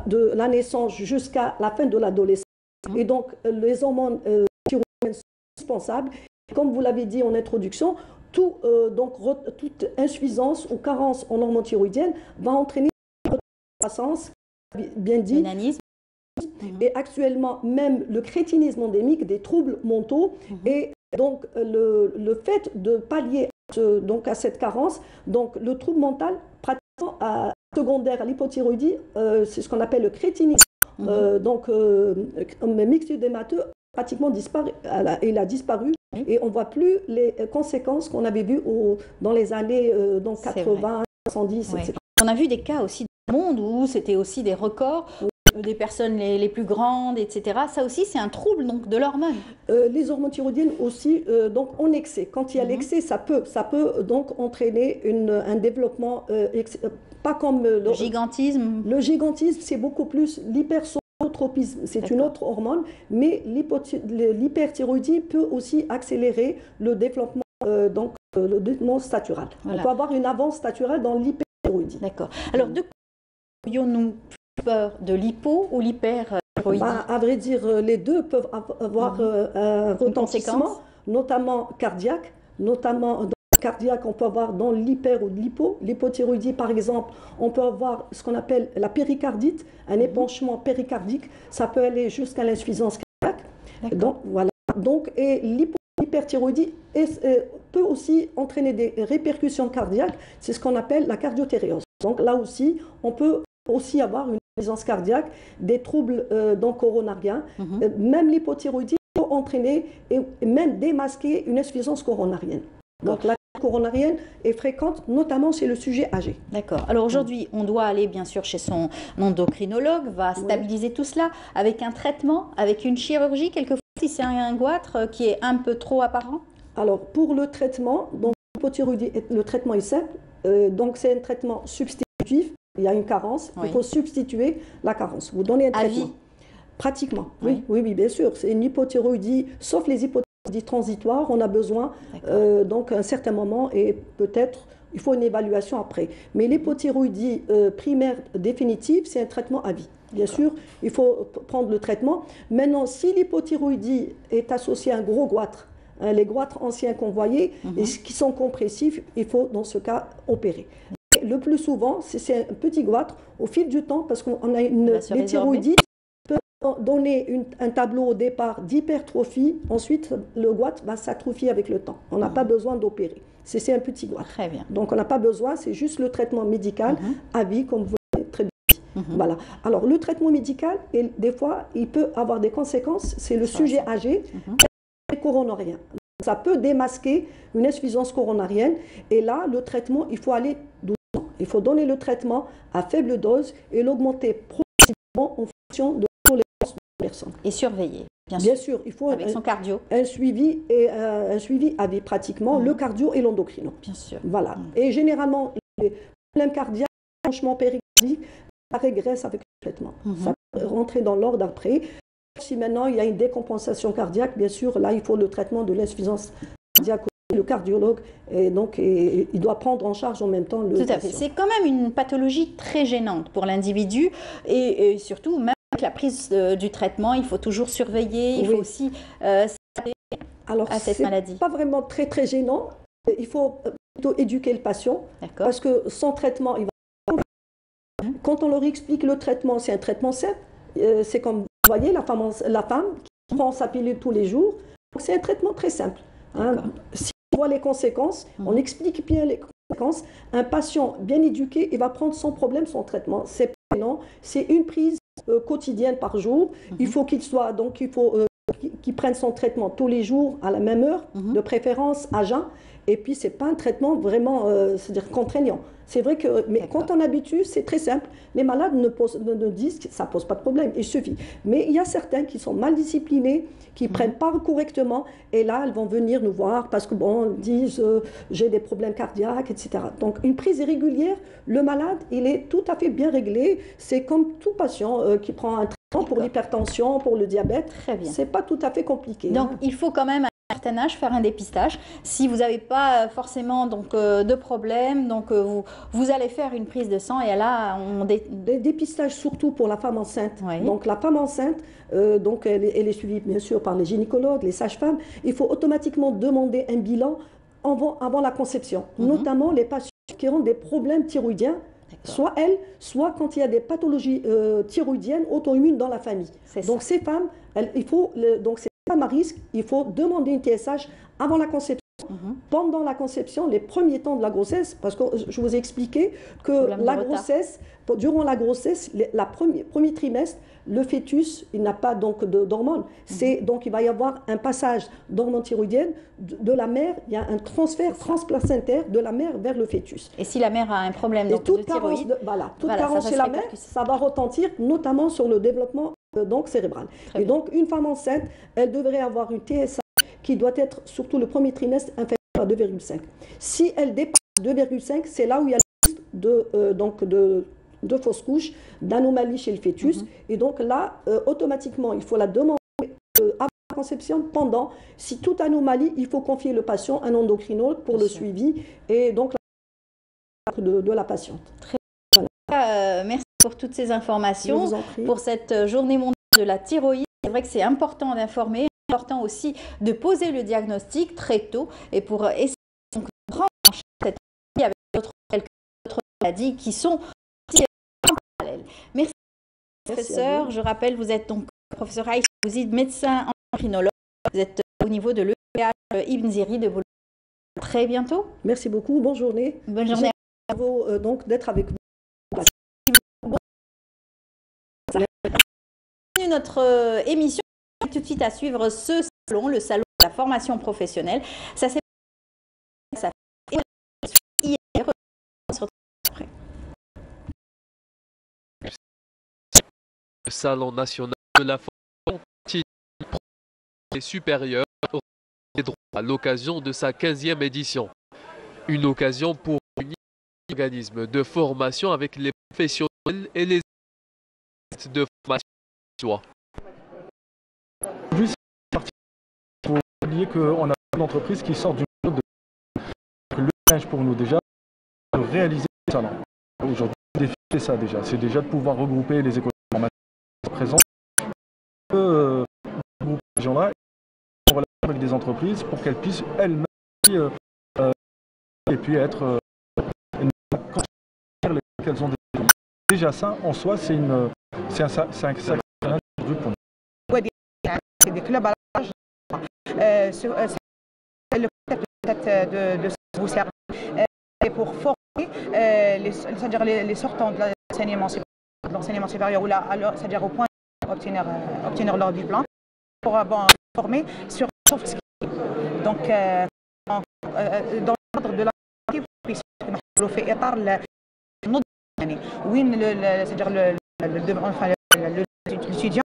[SPEAKER 7] de la naissance jusqu'à la fin de l'adolescence. Et donc, les hormones thyroïdiennes sont indispensables. Comme vous l'avez dit en introduction, toute insuffisance ou carence en hormones thyroïdiennes va entraîner une croissance, bien dit.
[SPEAKER 1] Nanisme.
[SPEAKER 7] Et actuellement, même le crétinisme endémique, des troubles mentaux, et donc le fait de pallier à cette carence, donc le trouble mental pratiquement secondaire à l'hypothyroïdie, c'est ce qu'on appelle le crétinisme, myxœdémateux, pratiquement disparu, il a disparu. Et on ne voit plus les conséquences qu'on avait vues dans les années 80, 70, etc.
[SPEAKER 1] On a vu des cas aussi dans le monde où c'était aussi des records, des personnes les plus grandes, etc. Ça aussi, c'est un trouble donc, de l'hormone.
[SPEAKER 7] Les hormones thyroïdiennes aussi, donc en excès. Quand il y a l'excès, ça peut donc entraîner un développement, pas comme
[SPEAKER 1] le gigantisme.
[SPEAKER 7] Le gigantisme, c'est beaucoup plus l'hypersotropisme, c'est une autre hormone, mais l'hyperthyroïdie peut aussi accélérer le développement, le développement statural. Voilà. On peut avoir une avance staturale dans l'hyperthyroïdie.
[SPEAKER 1] D'accord. Alors, de quoi aurions-nous peur, de l'hypo ou l'hyperthyroïdie?
[SPEAKER 7] À vrai dire, les deux peuvent avoir un retentissement, notamment cardiaque, on peut avoir dans l'hyper ou de l'hypo. L'hypothyroïdie, par exemple, on peut avoir ce qu'on appelle la péricardite, un épanchement péricardique. Ça peut aller jusqu'à l'insuffisance cardiaque. Donc, voilà. Et l'hyperthyroïdie peut aussi entraîner des répercussions cardiaques. C'est ce qu'on appelle la cardiothéréose. Donc là aussi, on peut aussi avoir une insuffisance cardiaque, des troubles coronariens. Même l'hypothyroïdie peut entraîner et même démasquer une insuffisance coronarienne. Donc la coronarienne est fréquente, notamment chez le sujet âgé.
[SPEAKER 1] D'accord. Alors aujourd'hui, on doit aller bien sûr chez son endocrinologue, va stabiliser tout cela avec un traitement, avec une chirurgie, quelquefois si c'est un goitre qui est un peu trop apparent.
[SPEAKER 7] Alors pour le traitement, donc l'hypothyroïdie, le traitement est simple, donc c'est un traitement substitutif. Il y a une carence, il faut substituer la carence. Vous donnez un traitement. À vie. Pratiquement, oui, bien sûr. C'est une hypothyroïdie, sauf les hypothyroïdies transitoires, on a besoin donc à un certain moment et peut-être il faut une évaluation après. Mais l'hypothyroïdie primaire définitive, c'est un traitement à vie. Bien sûr, il faut prendre le traitement. Maintenant, si l'hypothyroïdie est associée à un gros goitre, les goitres anciens qu'on voyait et qui sont compressifs, il faut dans ce cas opérer. Le plus souvent, c'est un petit goitre au fil du temps, parce qu'on a une thyroïdite peut donner un tableau au départ d'hypertrophie. Ensuite, le goitre va s'atrophier avec le temps. On n'a pas besoin d'opérer. C'est un petit goitre.
[SPEAKER 1] Très bien.
[SPEAKER 7] Donc, on n'a pas besoin, c'est juste le traitement médical à vie, comme vous l'avez très bien dit. Voilà. Alors, le traitement médical, des fois, il peut avoir des conséquences. C'est le sujet âgé et coronarien. Ça peut démasquer une insuffisance coronarienne. Et là, le traitement, il faut aller doucement. Il faut donner le traitement à faible dose et l'augmenter progressivement en fonction de la tolérance de la personne.
[SPEAKER 1] Et surveiller,
[SPEAKER 7] bien sûr. Il faut
[SPEAKER 1] avec son cardio.
[SPEAKER 7] Un suivi à vie pratiquement, le cardio et l'endocrino.
[SPEAKER 1] Bien sûr.
[SPEAKER 7] Voilà. Et généralement, les problèmes cardiaques, franchement péricardique, ça régresse avec le traitement. Ça peut rentrer dans l'ordre après. Si maintenant il y a une décompensation cardiaque, bien sûr, là il faut le traitement de l'insuffisance cardiaque. Le cardiologue, et donc il doit prendre en charge en même temps le patient.
[SPEAKER 1] Tout à fait. C'est quand même une pathologie très gênante pour l'individu et surtout, même avec la prise du traitement, il faut toujours surveiller, il faut aussi s'adapter à cette maladie.
[SPEAKER 7] Pas vraiment très très gênant. Il faut plutôt éduquer le patient parce que sans traitement, il va. Quand on leur explique le traitement, c'est un traitement simple. C'est comme vous voyez la femme qui prend sa pilule tous les jours. C'est un traitement très simple. Si on voit les conséquences, on explique bien les conséquences. Un patient bien éduqué, il va prendre sans problème son traitement. C'est une prise quotidienne par jour. Il faut qu'il soit qu'il prenne son traitement tous les jours à la même heure, de préférence à jeun. Et puis c'est pas un traitement vraiment, c'est-à-dire contraignant. C'est vrai que, mais quand on habitue, c'est très simple. Les malades ne disent que ça pose pas de problème, il suffit. Mais il y a certains qui sont mal disciplinés, qui prennent pas correctement, et là, elles vont venir nous voir parce que disent j'ai des problèmes cardiaques, etc. Donc une prise irrégulière, le malade, il est tout à fait bien réglé. C'est comme tout patient qui prend un traitement pour l'hypertension, pour le diabète.
[SPEAKER 1] Très bien.
[SPEAKER 7] C'est pas tout à fait compliqué.
[SPEAKER 1] Donc il faut quand même à un certain âge faire un dépistage. Si vous n'avez pas forcément de problème, vous allez faire une prise de sang et là
[SPEAKER 7] des dépistages surtout pour la femme enceinte.
[SPEAKER 1] Oui.
[SPEAKER 7] Donc la femme enceinte, elle est suivie bien sûr par les gynécologues, les sages-femmes. Il faut automatiquement demander un bilan avant la conception, notamment les patients qui ont des problèmes thyroïdiens, soit elles, soit quand il y a des pathologies thyroïdiennes auto-immunes dans la famille. Donc ces femmes, donc ces femmes à risque, il faut demander une TSH avant la conception. Pendant la conception, les premiers temps de la grossesse, parce que je vous ai expliqué que la grossesse, durant la grossesse, premier trimestre, le fœtus, il n'a pas donc d'hormones. Donc il va y avoir un passage d'hormones thyroïdiennes de la mère, il y a un transfert transplacentaire de la mère vers le fœtus.
[SPEAKER 1] Et si la mère a un problème donc, de thyroïde,
[SPEAKER 7] toute carence chez la mère, ça va retentir notamment sur le développement donc cérébral. Et donc une femme enceinte, elle devrait avoir une TSH qui doit être, surtout le premier trimestre, inférieur à 2,5. Si elle dépasse 2,5, c'est là où il y a le risque de fausse couche, d'anomalie chez le fœtus. Et donc là, automatiquement, il faut la demander avant la conception, pendant. Si toute anomalie, il faut confier le patient à un endocrinologue pour le suivi et donc de la patiente.
[SPEAKER 1] Très bien. Merci pour toutes ces informations, pour cette journée mondiale de la thyroïde. C'est vrai que c'est important d'informer. Important aussi de poser le diagnostic très tôt et pour essayer de prendre en charge cette maladie avec quelques autres maladies qui sont en parallèle. Merci, professeur. Je rappelle, vous êtes donc professeur Aïcha Bouzid, médecin endocrinologue. Vous êtes au niveau de l'EPH Ibn Ziri de Boulogne. Très bientôt.
[SPEAKER 7] Merci beaucoup. Bonne journée.
[SPEAKER 1] Bonne journée.
[SPEAKER 7] Bravo donc d'être avec vous.
[SPEAKER 1] Notre émission. Tout de suite à suivre ce salon, le salon de la formation professionnelle. Ça s'est passé hier. On se retrouve après.
[SPEAKER 8] Le salon national de la formation supérieure des droits à l'occasion de sa 15e édition. Une occasion pour unir les organismes de formation avec les professionnels et les de formation.
[SPEAKER 9] Il faut oublier qu'on a une entreprise qui sort du monde de le challenge pour nous déjà de réaliser le salon. Aujourd'hui, le défi c'est ça déjà, c'est déjà de pouvoir regrouper les écoles de formation présentes, regrouper ces gens-là en relation avec des entreprises pour qu'elles puissent elles-mêmes et puis être qu'elles ont des... Déjà ça en soi c'est un sacré challenge pour nous.
[SPEAKER 10] C'est des clubs à l'âge. Le concept de vous servir et pour former c'est-à-dire les sortants de l'enseignement supérieur ou c'est-à-dire au point d'obtenir leur diplôme pour former sur soft skills. Donc dans le cadre de la fait étar c'est-à-dire l'étudiant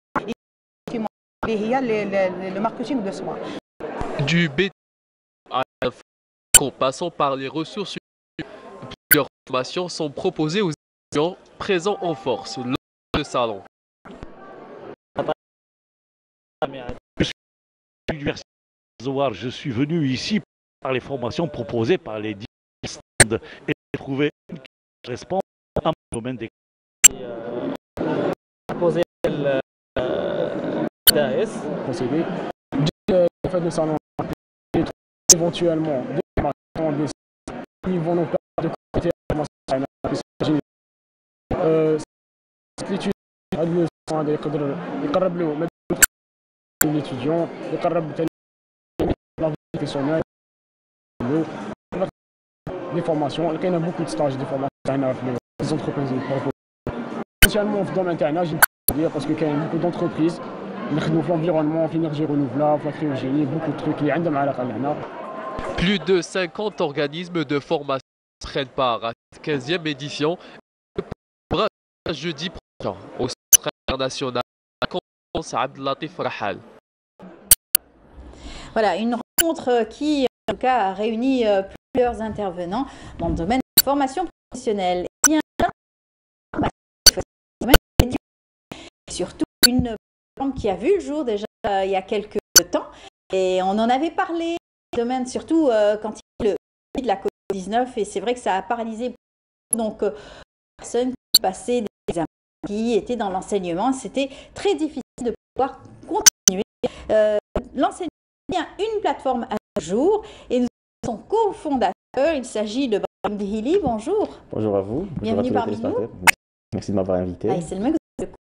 [SPEAKER 10] le marketing de soi.
[SPEAKER 8] Du B à en passant par les ressources humaines, plusieurs formations sont proposées aux étudiants présents en force lors de salon.
[SPEAKER 11] Je suis venu ici par les formations proposées par les stands et trouver une qui correspond à mon domaine des
[SPEAKER 12] procédé du fait de salon éventuellement des qui vont nous permettre de compléter la formation l'étude يقرب له l'étudiant يقرب la vie professionnelle des formations il y a beaucoup de stages de formation les entreprises spécialement dans l'internat parce qu'il y a beaucoup d'entreprises نخدموا في l'environnement, في l'énergie renouvelable, في la cryogénie, beaucoup de trucs اللي عندهم علاقة لهنا.
[SPEAKER 8] Plus de 50 organismes de formation prennent part à cette 15e édition jeudi prochain au Centre international à Conférence Abdelatif Rahal.
[SPEAKER 1] Voilà, une rencontre qui en tout cas a réuni plusieurs intervenants dans le domaine de la formation professionnelle. Et bien, surtout une qui a vu le jour déjà il y a quelques temps et on en avait parlé domaine surtout quand il y a le de la Covid-19 et c'est vrai que ça a paralysé donc personnes qui passaient des examens qui étaient dans l'enseignement, c'était très difficile de pouvoir continuer l'enseignement. Il y a une plateforme à jour et nous son cofondateur. Il s'agit de Brahim Dihili. Bonjour.
[SPEAKER 13] Bonjour à vous.
[SPEAKER 1] Bienvenue parmi nous.
[SPEAKER 13] Merci de m'avoir invité.
[SPEAKER 1] C'est le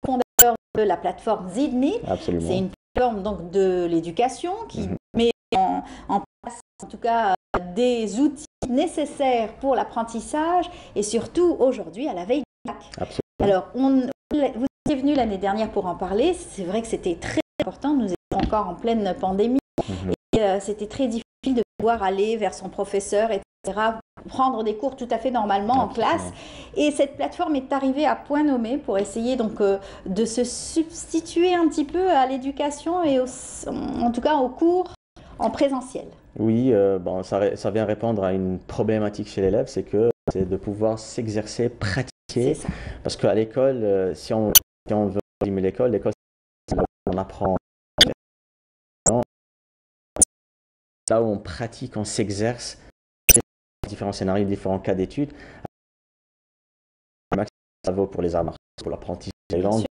[SPEAKER 1] cofondateur de la plateforme Zidni.
[SPEAKER 13] Absolument.
[SPEAKER 1] C'est une plateforme donc de l'éducation qui met en place, en tout cas, des outils nécessaires pour l'apprentissage et surtout aujourd'hui à la veille du bac.
[SPEAKER 13] Absolument.
[SPEAKER 1] Alors, vous étiez venu l'année dernière pour en parler. C'est vrai que c'était très important. Nous étions encore en pleine pandémie et c'était très difficile de pouvoir aller vers son professeur, etc., prendre des cours tout à fait normalement en classe. Et cette plateforme est arrivée à point nommé pour essayer donc de se substituer un petit peu à l'éducation et en tout cas aux cours en présentiel.
[SPEAKER 13] Oui, bon, ça vient répondre à une problématique chez l'élève, c'est de pouvoir s'exercer, pratiquer. Parce qu'à l'école, si on veut résumer l'école, on apprend. Là où on pratique, on s'exerce, différents scénarios, différents cas d'études. Ça vaut pour les arts martiaux, pour l'apprentissage des langues,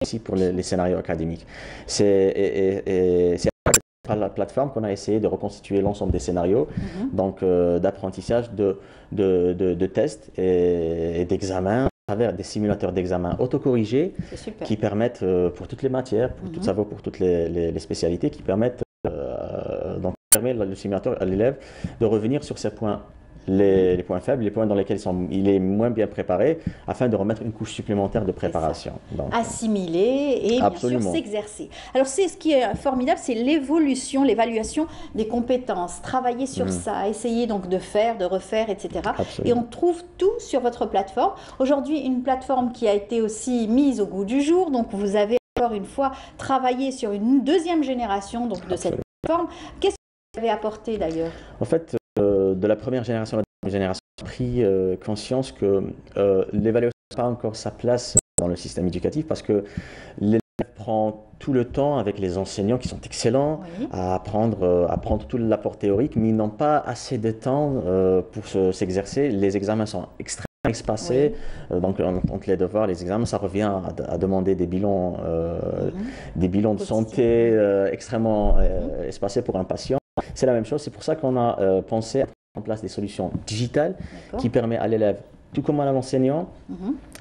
[SPEAKER 13] aussi pour les scénarios académiques. C'est par la plateforme qu'on a essayé de reconstituer l'ensemble des scénarios, donc d'apprentissage, de tests et d'examens, à travers des simulateurs d'examen autocorrigés qui permettent pour toutes les matières, ça vaut pour toutes les spécialités, qui permettent donc permet le simulateur à l'élève de revenir sur ces points, les points faibles, les points dans lesquels il est moins bien préparé, afin de remettre une couche supplémentaire de préparation. Donc,
[SPEAKER 1] assimiler et bien sûr s'exercer. Alors c'est ce qui est formidable, c'est l'évolution, l'évaluation des compétences, travailler sur ça, essayer donc de faire, de refaire, etc. Et on trouve tout sur votre plateforme. Aujourd'hui, une plateforme qui a été aussi mise au goût du jour, donc vous avez encore une fois travaillé sur une deuxième génération donc, de cette plateforme. Qu'est-ce que vous avez apporté d'ailleurs?
[SPEAKER 13] En fait, de la première génération à la deuxième génération, j'ai pris conscience que l'évaluation n'a pas encore sa place dans le système éducatif parce que l'élève prend tout le temps avec les enseignants qui sont excellents à apprendre tout l'apport théorique, mais ils n'ont pas assez de temps pour s'exercer. Les examens sont extrêmement espacés, donc entre les devoirs, les examens, ça revient à demander des bilans de santé extrêmement espacés pour un patient. C'est la même chose, c'est pour ça qu'on a pensé à mettre en place des solutions digitales qui permettent à l'élève, tout comme à l'enseignant,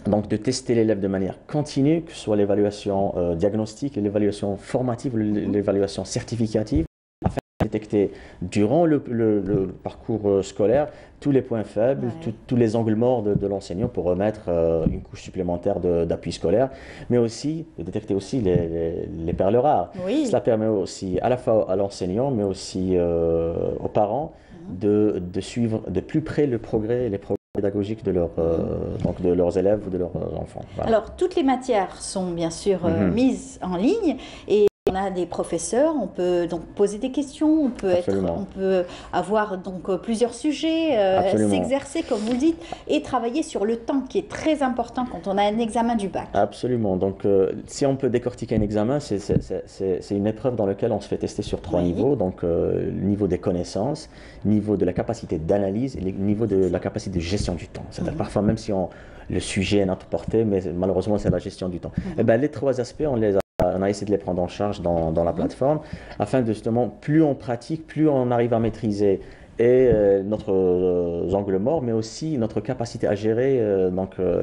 [SPEAKER 13] donc de tester l'élève de manière continue, que ce soit l'évaluation diagnostique, l'évaluation formative, l'évaluation certificative, afin de détecter durant le parcours scolaire tous les points faibles, tous les angles morts de l'enseignant pour remettre une couche supplémentaire d'appui scolaire, mais aussi de détecter aussi les perles rares. Cela permet aussi à la fois à l'enseignant, mais aussi aux parents de suivre de plus près le progrès et les progrès pédagogiques de leurs élèves ou de leurs enfants. Voilà.
[SPEAKER 1] Alors, toutes les matières sont bien sûr mises en ligne et on a des professeurs, on peut donc poser des questions, on peut avoir donc plusieurs sujets, s'exercer comme vous le dites, et travailler sur le temps qui est très important quand on a un examen du bac.
[SPEAKER 13] Absolument. Donc, si on peut décortiquer un examen, c'est une épreuve dans laquelle on se fait tester sur 3 niveaux. Donc, le niveau des connaissances, le niveau de la capacité d'analyse et le niveau de la capacité de gestion du temps. C'est-à-dire parfois, même si le sujet est notre portée, mais malheureusement, c'est la gestion du temps. Et ben, les 3 aspects, on a essayé de les prendre en charge dans la plateforme, afin de justement, plus on pratique, plus on arrive à maîtriser et notre angle mort, mais aussi notre capacité à gérer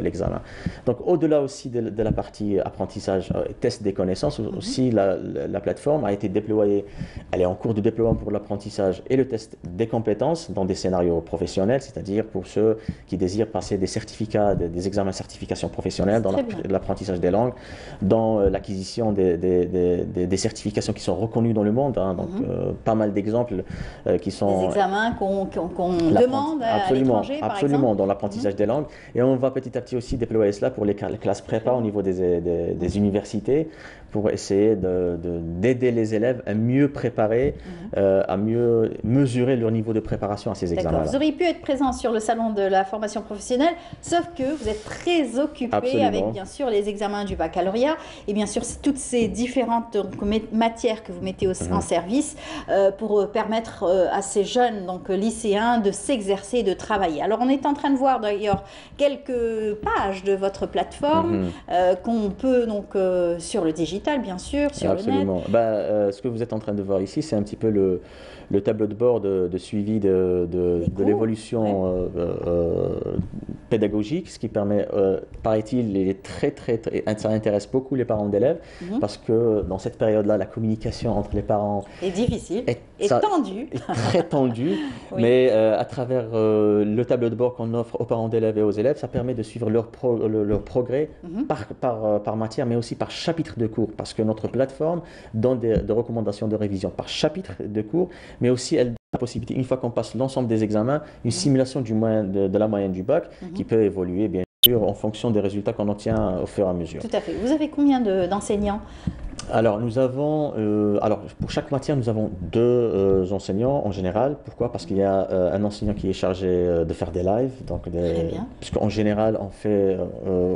[SPEAKER 13] l'examen. Donc au-delà aussi de la partie apprentissage, test des connaissances, aussi la plateforme a été déployée, elle est en cours de déploiement pour l'apprentissage et le test des compétences dans des scénarios professionnels, c'est-à-dire pour ceux qui désirent passer des certificats, des examens certification professionnelle dans l'apprentissage des langues, dans l'acquisition des certifications qui sont reconnues dans le monde, donc pas mal d'exemples qui sont...
[SPEAKER 1] Des examens qu'on demande à l'étranger, par exemple.
[SPEAKER 13] Dans l'apprentissage des langues. Et on va petit à petit aussi déployer cela pour les classes prépa au niveau des universités, pour essayer d'aider les élèves à mieux préparer, à mieux mesurer leur niveau de préparation à ces examens-là.
[SPEAKER 1] Vous auriez pu être présent sur le salon de la formation professionnelle, sauf que vous êtes très occupé avec bien sûr les examens du baccalauréat et bien sûr toutes ces différentes matières que vous mettez en service pour permettre à ces jeunes lycéens de s'exercer et de travailler. Alors on est en train de voir d'ailleurs quelques pages de votre plateforme qu'on peut sur le digital digital, bien sûr, sur
[SPEAKER 13] Absolument.
[SPEAKER 1] le net.
[SPEAKER 13] Ce que vous êtes en train de voir ici, c'est un petit peu le tableau de bord de suivi de l'évolution pédagogique, ce qui permet, paraît-il, ça intéresse beaucoup les parents d'élèves, parce que dans cette période-là, la communication entre les parents
[SPEAKER 1] est difficile, est tendue.
[SPEAKER 13] Est très tendue, mais à travers le tableau de bord qu'on offre aux parents d'élèves et aux élèves, ça permet de suivre leur progrès par matière, mais aussi par chapitre de cours, parce que notre plateforme donne des recommandations de révision par chapitre de cours, mais aussi elle donne la possibilité, une fois qu'on passe l'ensemble des examens, une simulation de la moyenne du bac qui peut évoluer, bien sûr, en fonction des résultats qu'on obtient au fur et à mesure.
[SPEAKER 1] Tout à fait. Vous avez combien d'enseignants?
[SPEAKER 13] Alors, nous avons, pour chaque matière, nous avons 2 enseignants en général. Pourquoi? Parce qu'il y a un enseignant qui est chargé de faire des lives. Donc puisqu'en général, on fait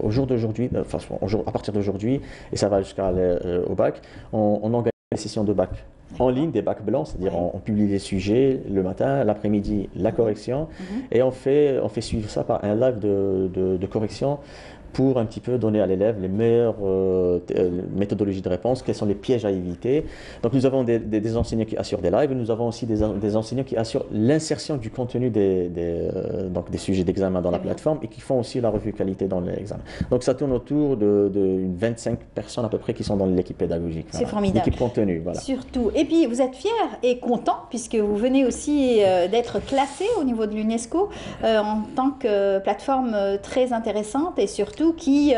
[SPEAKER 13] au jour d'aujourd'hui, à partir d'aujourd'hui, et ça va jusqu'au bac, on organise des sessions de bac en ligne, des bacs blancs, c'est-à-dire on publie les sujets le matin, l'après-midi, la correction, et on fait suivre ça par un live de correction pour un petit peu donner à l'élève les meilleures méthodologies de réponse, quels sont les pièges à éviter. Donc nous avons des enseignants qui assurent des lives, et nous avons aussi des enseignants qui assurent l'insertion du contenu des sujets d'examen dans la plateforme, et qui font aussi la revue qualité dans l'examen. Donc ça tourne autour de 25 personnes à peu près qui sont dans l'équipe pédagogique.
[SPEAKER 1] C'est formidable.
[SPEAKER 13] L'équipe contenu, voilà.
[SPEAKER 1] Surtout. Et puis vous êtes fiers et contents, puisque vous venez aussi d'être classé au niveau de l'UNESCO en tant que plateforme très intéressante, et surtout qui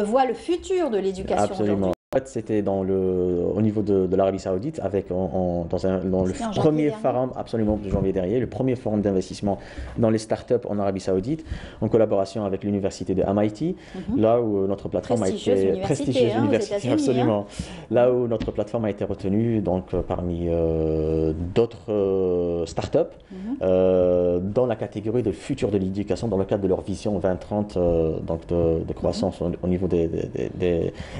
[SPEAKER 1] voit le futur de l'éducation aujourd'hui.
[SPEAKER 13] Absolument. En fait, c'était au niveau de l'Arabie Saoudite, dans le premier forum, absolument, de janvier dernier, le premier forum d'investissement dans les startups en Arabie Saoudite, en collaboration avec l'université de MIT, là où notre plateforme prestigieuse université, absolument, là où notre plateforme a été retenue donc parmi d'autres startups dans la catégorie de futur de l'éducation, dans le cadre de leur vision 2030, donc de croissance au niveau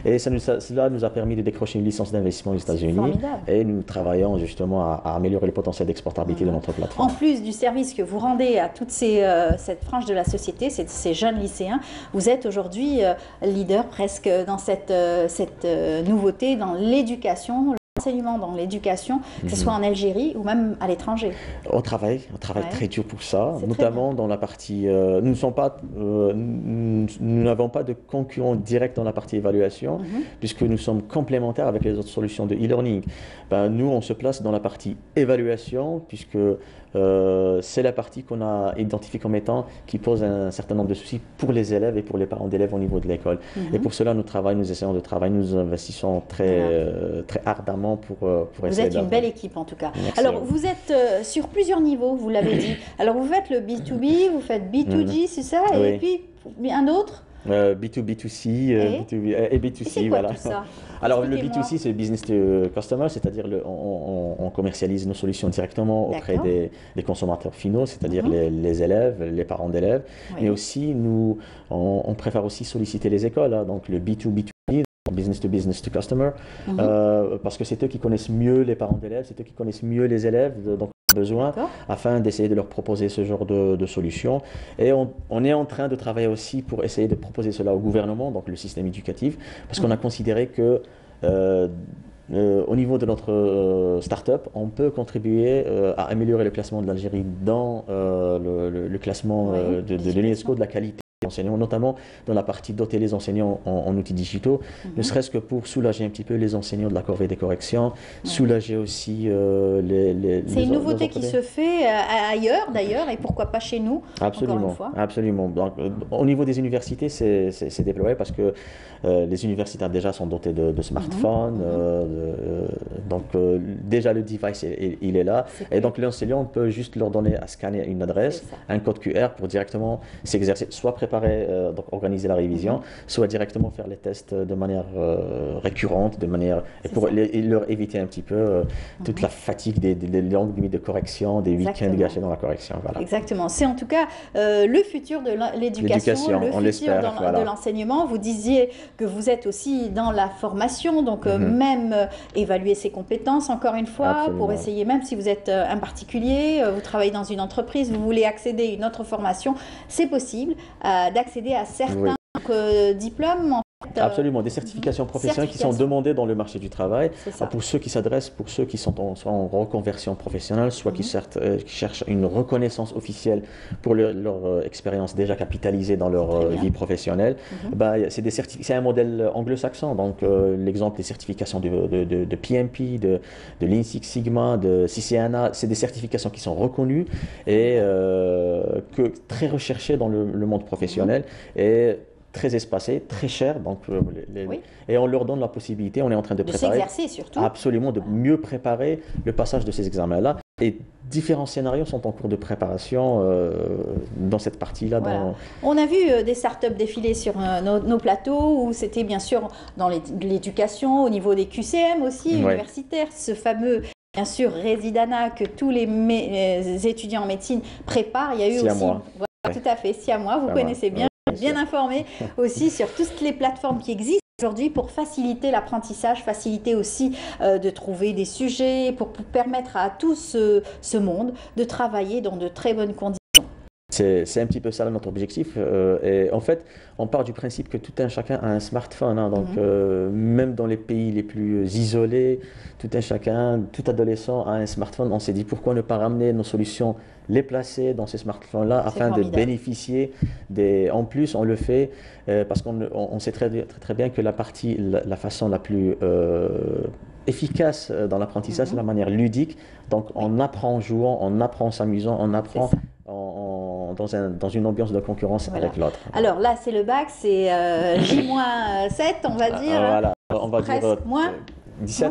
[SPEAKER 13] et cela nous a permis de décrocher une licence d'investissement aux États-Unis, et nous travaillons justement à améliorer le potentiel d'exportabilité de notre plateforme.
[SPEAKER 1] En plus du service que vous rendez à toute cette frange de la société, ces jeunes lycéens, vous êtes aujourd'hui leader presque dans cette nouveauté dans l'éducation, l'enseignement dans l'éducation, que ce soit en Algérie ou même à l'étranger.
[SPEAKER 13] On travaille très dur pour ça, notamment dans la partie... nous n'avons pas de concurrents directs dans la partie évaluation, puisque nous sommes complémentaires avec les autres solutions de e-learning. Nous, on se place dans la partie évaluation, puisque c'est la partie qu'on a identifiée comme étant qui pose un certain nombre de soucis pour les élèves et pour les parents d'élèves au niveau de l'école. Et pour cela, nous essayons de travailler, nous investissons très ardemment pour essayer.
[SPEAKER 1] Vous êtes une belle équipe en tout cas.
[SPEAKER 13] Merci.
[SPEAKER 1] Alors vous êtes sur plusieurs niveaux, vous l'avez dit. Alors vous faites le B2B, vous faites B2G, c'est ça, et puis un autre
[SPEAKER 13] B2B2C et B2C. C'est
[SPEAKER 1] quoi tout ça?
[SPEAKER 13] Alors le B2C, c'est business to customer, c'est-à-dire on commercialise nos solutions directement auprès des consommateurs finaux, c'est-à-dire les élèves, les parents d'élèves, mais aussi on préfère aussi solliciter les écoles, donc le B2B2C, business to customer, parce que c'est eux qui connaissent mieux les parents d'élèves, c'est eux qui connaissent mieux les élèves, donc besoin, afin d'essayer de leur proposer ce genre de solutions. Et on est en train de travailler aussi pour essayer de proposer cela au gouvernement, donc le système éducatif, parce qu'on a considéré que au niveau de notre start-up, on peut contribuer à améliorer le classement de l'Algérie dans le classement de l'UNESCO de la qualité enseignants, notamment dans la partie doter les enseignants en outils digitaux, ne serait-ce que pour soulager un petit peu les enseignants de la corvée des corrections, soulager aussi
[SPEAKER 1] C'est une nouveauté qui se fait ailleurs d'ailleurs, et pourquoi pas chez nous,
[SPEAKER 13] absolument,
[SPEAKER 1] encore une fois.
[SPEAKER 13] Absolument. Donc, au niveau des universités, c'est déployé parce que les universitaires déjà sont dotés de smartphones, donc déjà le device il est là, et donc l'enseignant peut juste leur donner à scanner une adresse, un code QR pour directement s'exercer, soit préparer, donc organiser la révision, soit directement faire les tests de manière récurrente, pour leur éviter un petit peu toute la fatigue des longues nuits de correction, des week-ends gâchés dans la correction. Voilà.
[SPEAKER 1] Exactement. C'est en tout cas le futur de l'éducation, le futur de l'enseignement. Vous disiez que vous êtes aussi dans la formation, donc même évaluer ses compétences, encore une fois, pour essayer, même si vous êtes un particulier, vous travaillez dans une entreprise, vous voulez accéder à une autre formation, c'est possible d'accéder à certains diplômes
[SPEAKER 13] Absolument, des certifications professionnelles qui sont demandées dans le marché du travail pour ceux qui s'adressent, pour ceux qui sont soit en reconversion professionnelle, soit qui cherchent une reconnaissance officielle pour leur expérience déjà capitalisée dans leur vie professionnelle. C'est un modèle anglo-saxon, donc l'exemple des certifications de PMP, de Lean Six Sigma, de CCNA, c'est des certifications qui sont reconnues et très recherchées dans le monde professionnel. Et très espacé, très cher, donc, et on leur donne la possibilité, on est en train de préparer,
[SPEAKER 1] s'exercer surtout.
[SPEAKER 13] Absolument, de mieux préparer le passage de ces examens-là. Et différents scénarios sont en cours de préparation dans cette partie-là.
[SPEAKER 1] Voilà. On a vu des startups défiler sur nos plateaux où c'était bien sûr dans l'éducation, au niveau des QCM aussi, universitaires, ce fameux, bien sûr, Résidana que tous les étudiants en médecine préparent. Il y a eu aussi, voilà, tout à fait, Siamois, vous connaissez bien informé aussi sur toutes les plateformes qui existent aujourd'hui pour faciliter l'apprentissage, faciliter aussi de trouver des sujets, pour permettre à tout ce monde de travailler dans de très bonnes conditions.
[SPEAKER 13] C'est un petit peu ça notre objectif. Et en fait, on part du principe que tout un chacun a un smartphone. Donc, même dans les pays les plus isolés, tout un chacun, tout adolescent a un smartphone. On s'est dit pourquoi ne pas ramener nos solutions, les placer dans ces smartphones-là afin de bénéficier des. En plus, on le fait parce qu'on sait très bien que la façon la plus efficace dans l'apprentissage, c'est la manière ludique. Donc, on apprend en jouant, on apprend en s'amusant, on apprend dans une ambiance de concurrence avec l'autre.
[SPEAKER 1] Alors là, c'est le bac, c'est J-7, on va dire.
[SPEAKER 13] Voilà, on va
[SPEAKER 1] presque
[SPEAKER 13] dire
[SPEAKER 1] moins
[SPEAKER 13] 17,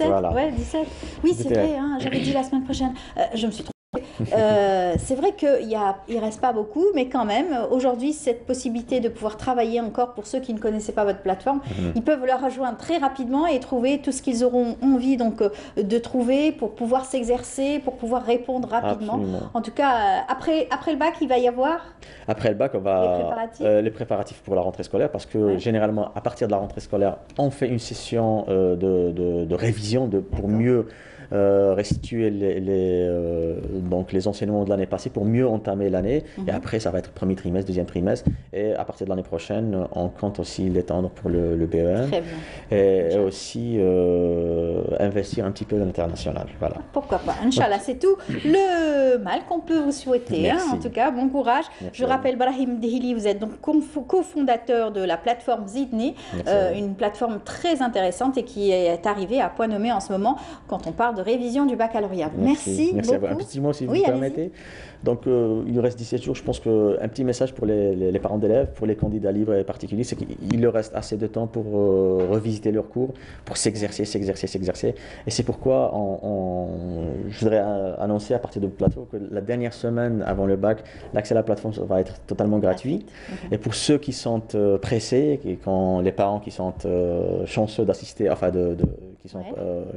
[SPEAKER 13] voilà.
[SPEAKER 1] Ouais, 17. Oui, c'est vrai, j'avais dit la semaine prochaine. Je me suis trompée. C'est vrai qu'il ne reste pas beaucoup, mais quand même, aujourd'hui, cette possibilité de pouvoir travailler encore pour ceux qui ne connaissaient pas votre plateforme, ils peuvent la rejoindre très rapidement et trouver tout ce qu'ils auront envie de trouver pour pouvoir s'exercer, pour pouvoir répondre rapidement. Absolument. En tout cas, après le bac, il va y avoir
[SPEAKER 13] après le bac, on va les préparatifs pour la rentrée scolaire, parce que généralement, à partir de la rentrée scolaire, on fait une session de révision pour mieux restituer donc les enseignements de l'année passée pour mieux entamer l'année. Et après, ça va être premier trimestre, deuxième trimestre. Et à partir de l'année prochaine, on compte aussi l'étendre pour le BEM.
[SPEAKER 1] Très bien.
[SPEAKER 13] Et aussi investir un petit peu dans l'international. Voilà.
[SPEAKER 1] Pourquoi pas. Inch'Allah, c'est tout le mal qu'on peut vous souhaiter. En tout cas, bon courage. Je rappelle, Brahim Dehili, vous êtes donc cofondateur de la plateforme Zidni, une plateforme très intéressante et qui est arrivée à point nommé en ce moment quand on parle de révision du baccalauréat. Merci beaucoup.
[SPEAKER 13] À vous. Un petit mot si vous me permettez. Donc il nous reste 17 jours. Je pense qu'un petit message pour les parents d'élèves, pour les candidats libres et particuliers, c'est qu'il leur reste assez de temps pour revisiter leurs cours, pour s'exercer. Et c'est pourquoi je voudrais annoncer à partir de plateau que la dernière semaine avant le bac, l'accès à la plateforme va être totalement gratuit. Et pour ceux qui sont pressés, les parents qui sont chanceux d'assister, enfin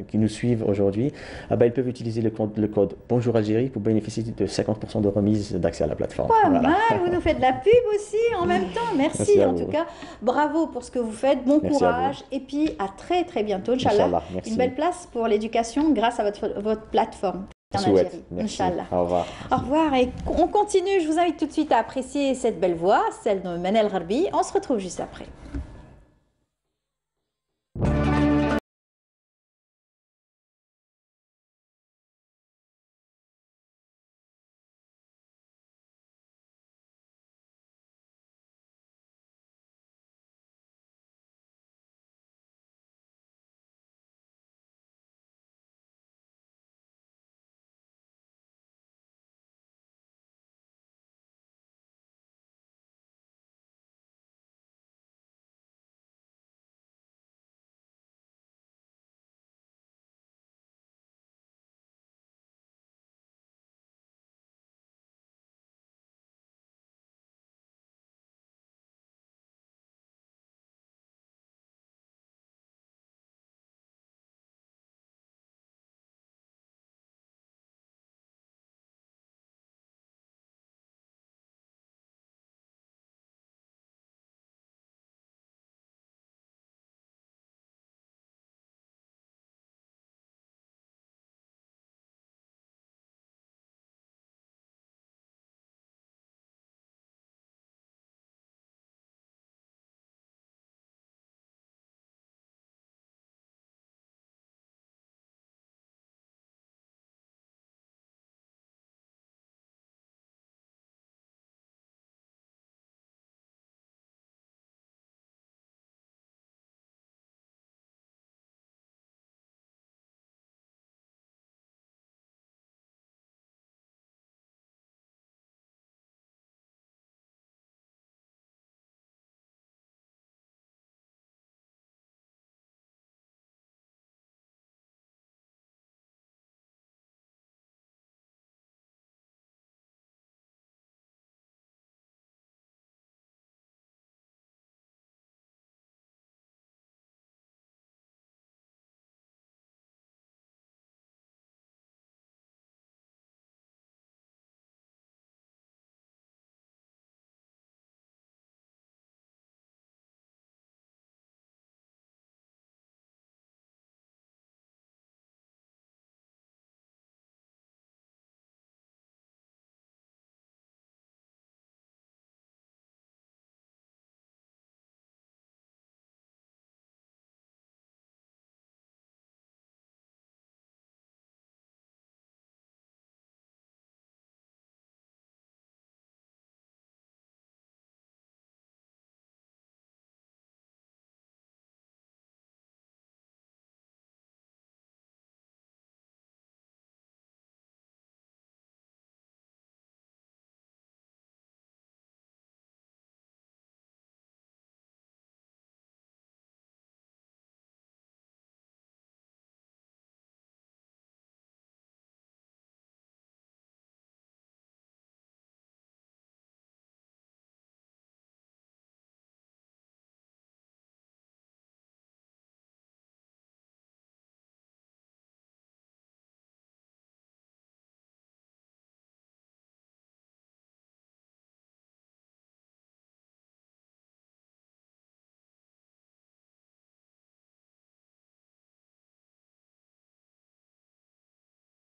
[SPEAKER 13] qui nous suivent aujourd'hui, ils peuvent utiliser le code Bonjour Algérie pour bénéficier de 50% de remise d'accès à la plateforme.
[SPEAKER 1] Pas mal, vous nous faites de la pub aussi en même temps. Merci en tout cas. Bravo pour ce que vous faites. Bon courage. Et puis à très très bientôt. Inch'Allah. Une belle place pour l'éducation grâce à votre plateforme. Inch'Allah.
[SPEAKER 13] Au revoir.
[SPEAKER 1] Au revoir. Et on continue. Je vous invite tout de suite à apprécier cette belle voix, celle de Manel Gharbi. On se retrouve juste après.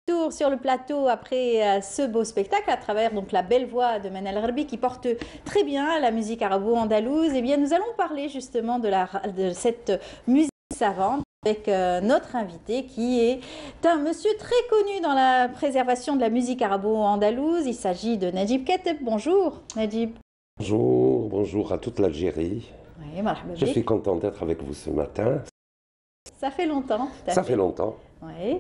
[SPEAKER 1] Tour sur le plateau après ce beau spectacle à travers donc la belle voix de Manal Gharbi qui porte très bien la musique arabo-andalouse. Eh bien, nous allons parler justement de cette musique savante avec notre invité qui est un monsieur très connu dans la préservation de la musique arabo-andalouse. Il s'agit de Najib Kateb. Bonjour Najib.
[SPEAKER 14] Bonjour, bonjour à toute l'Algérie.
[SPEAKER 1] Oui,
[SPEAKER 14] je suis content d'être avec vous ce matin.
[SPEAKER 1] Ça fait longtemps.
[SPEAKER 14] Ça fait longtemps.
[SPEAKER 1] Oui.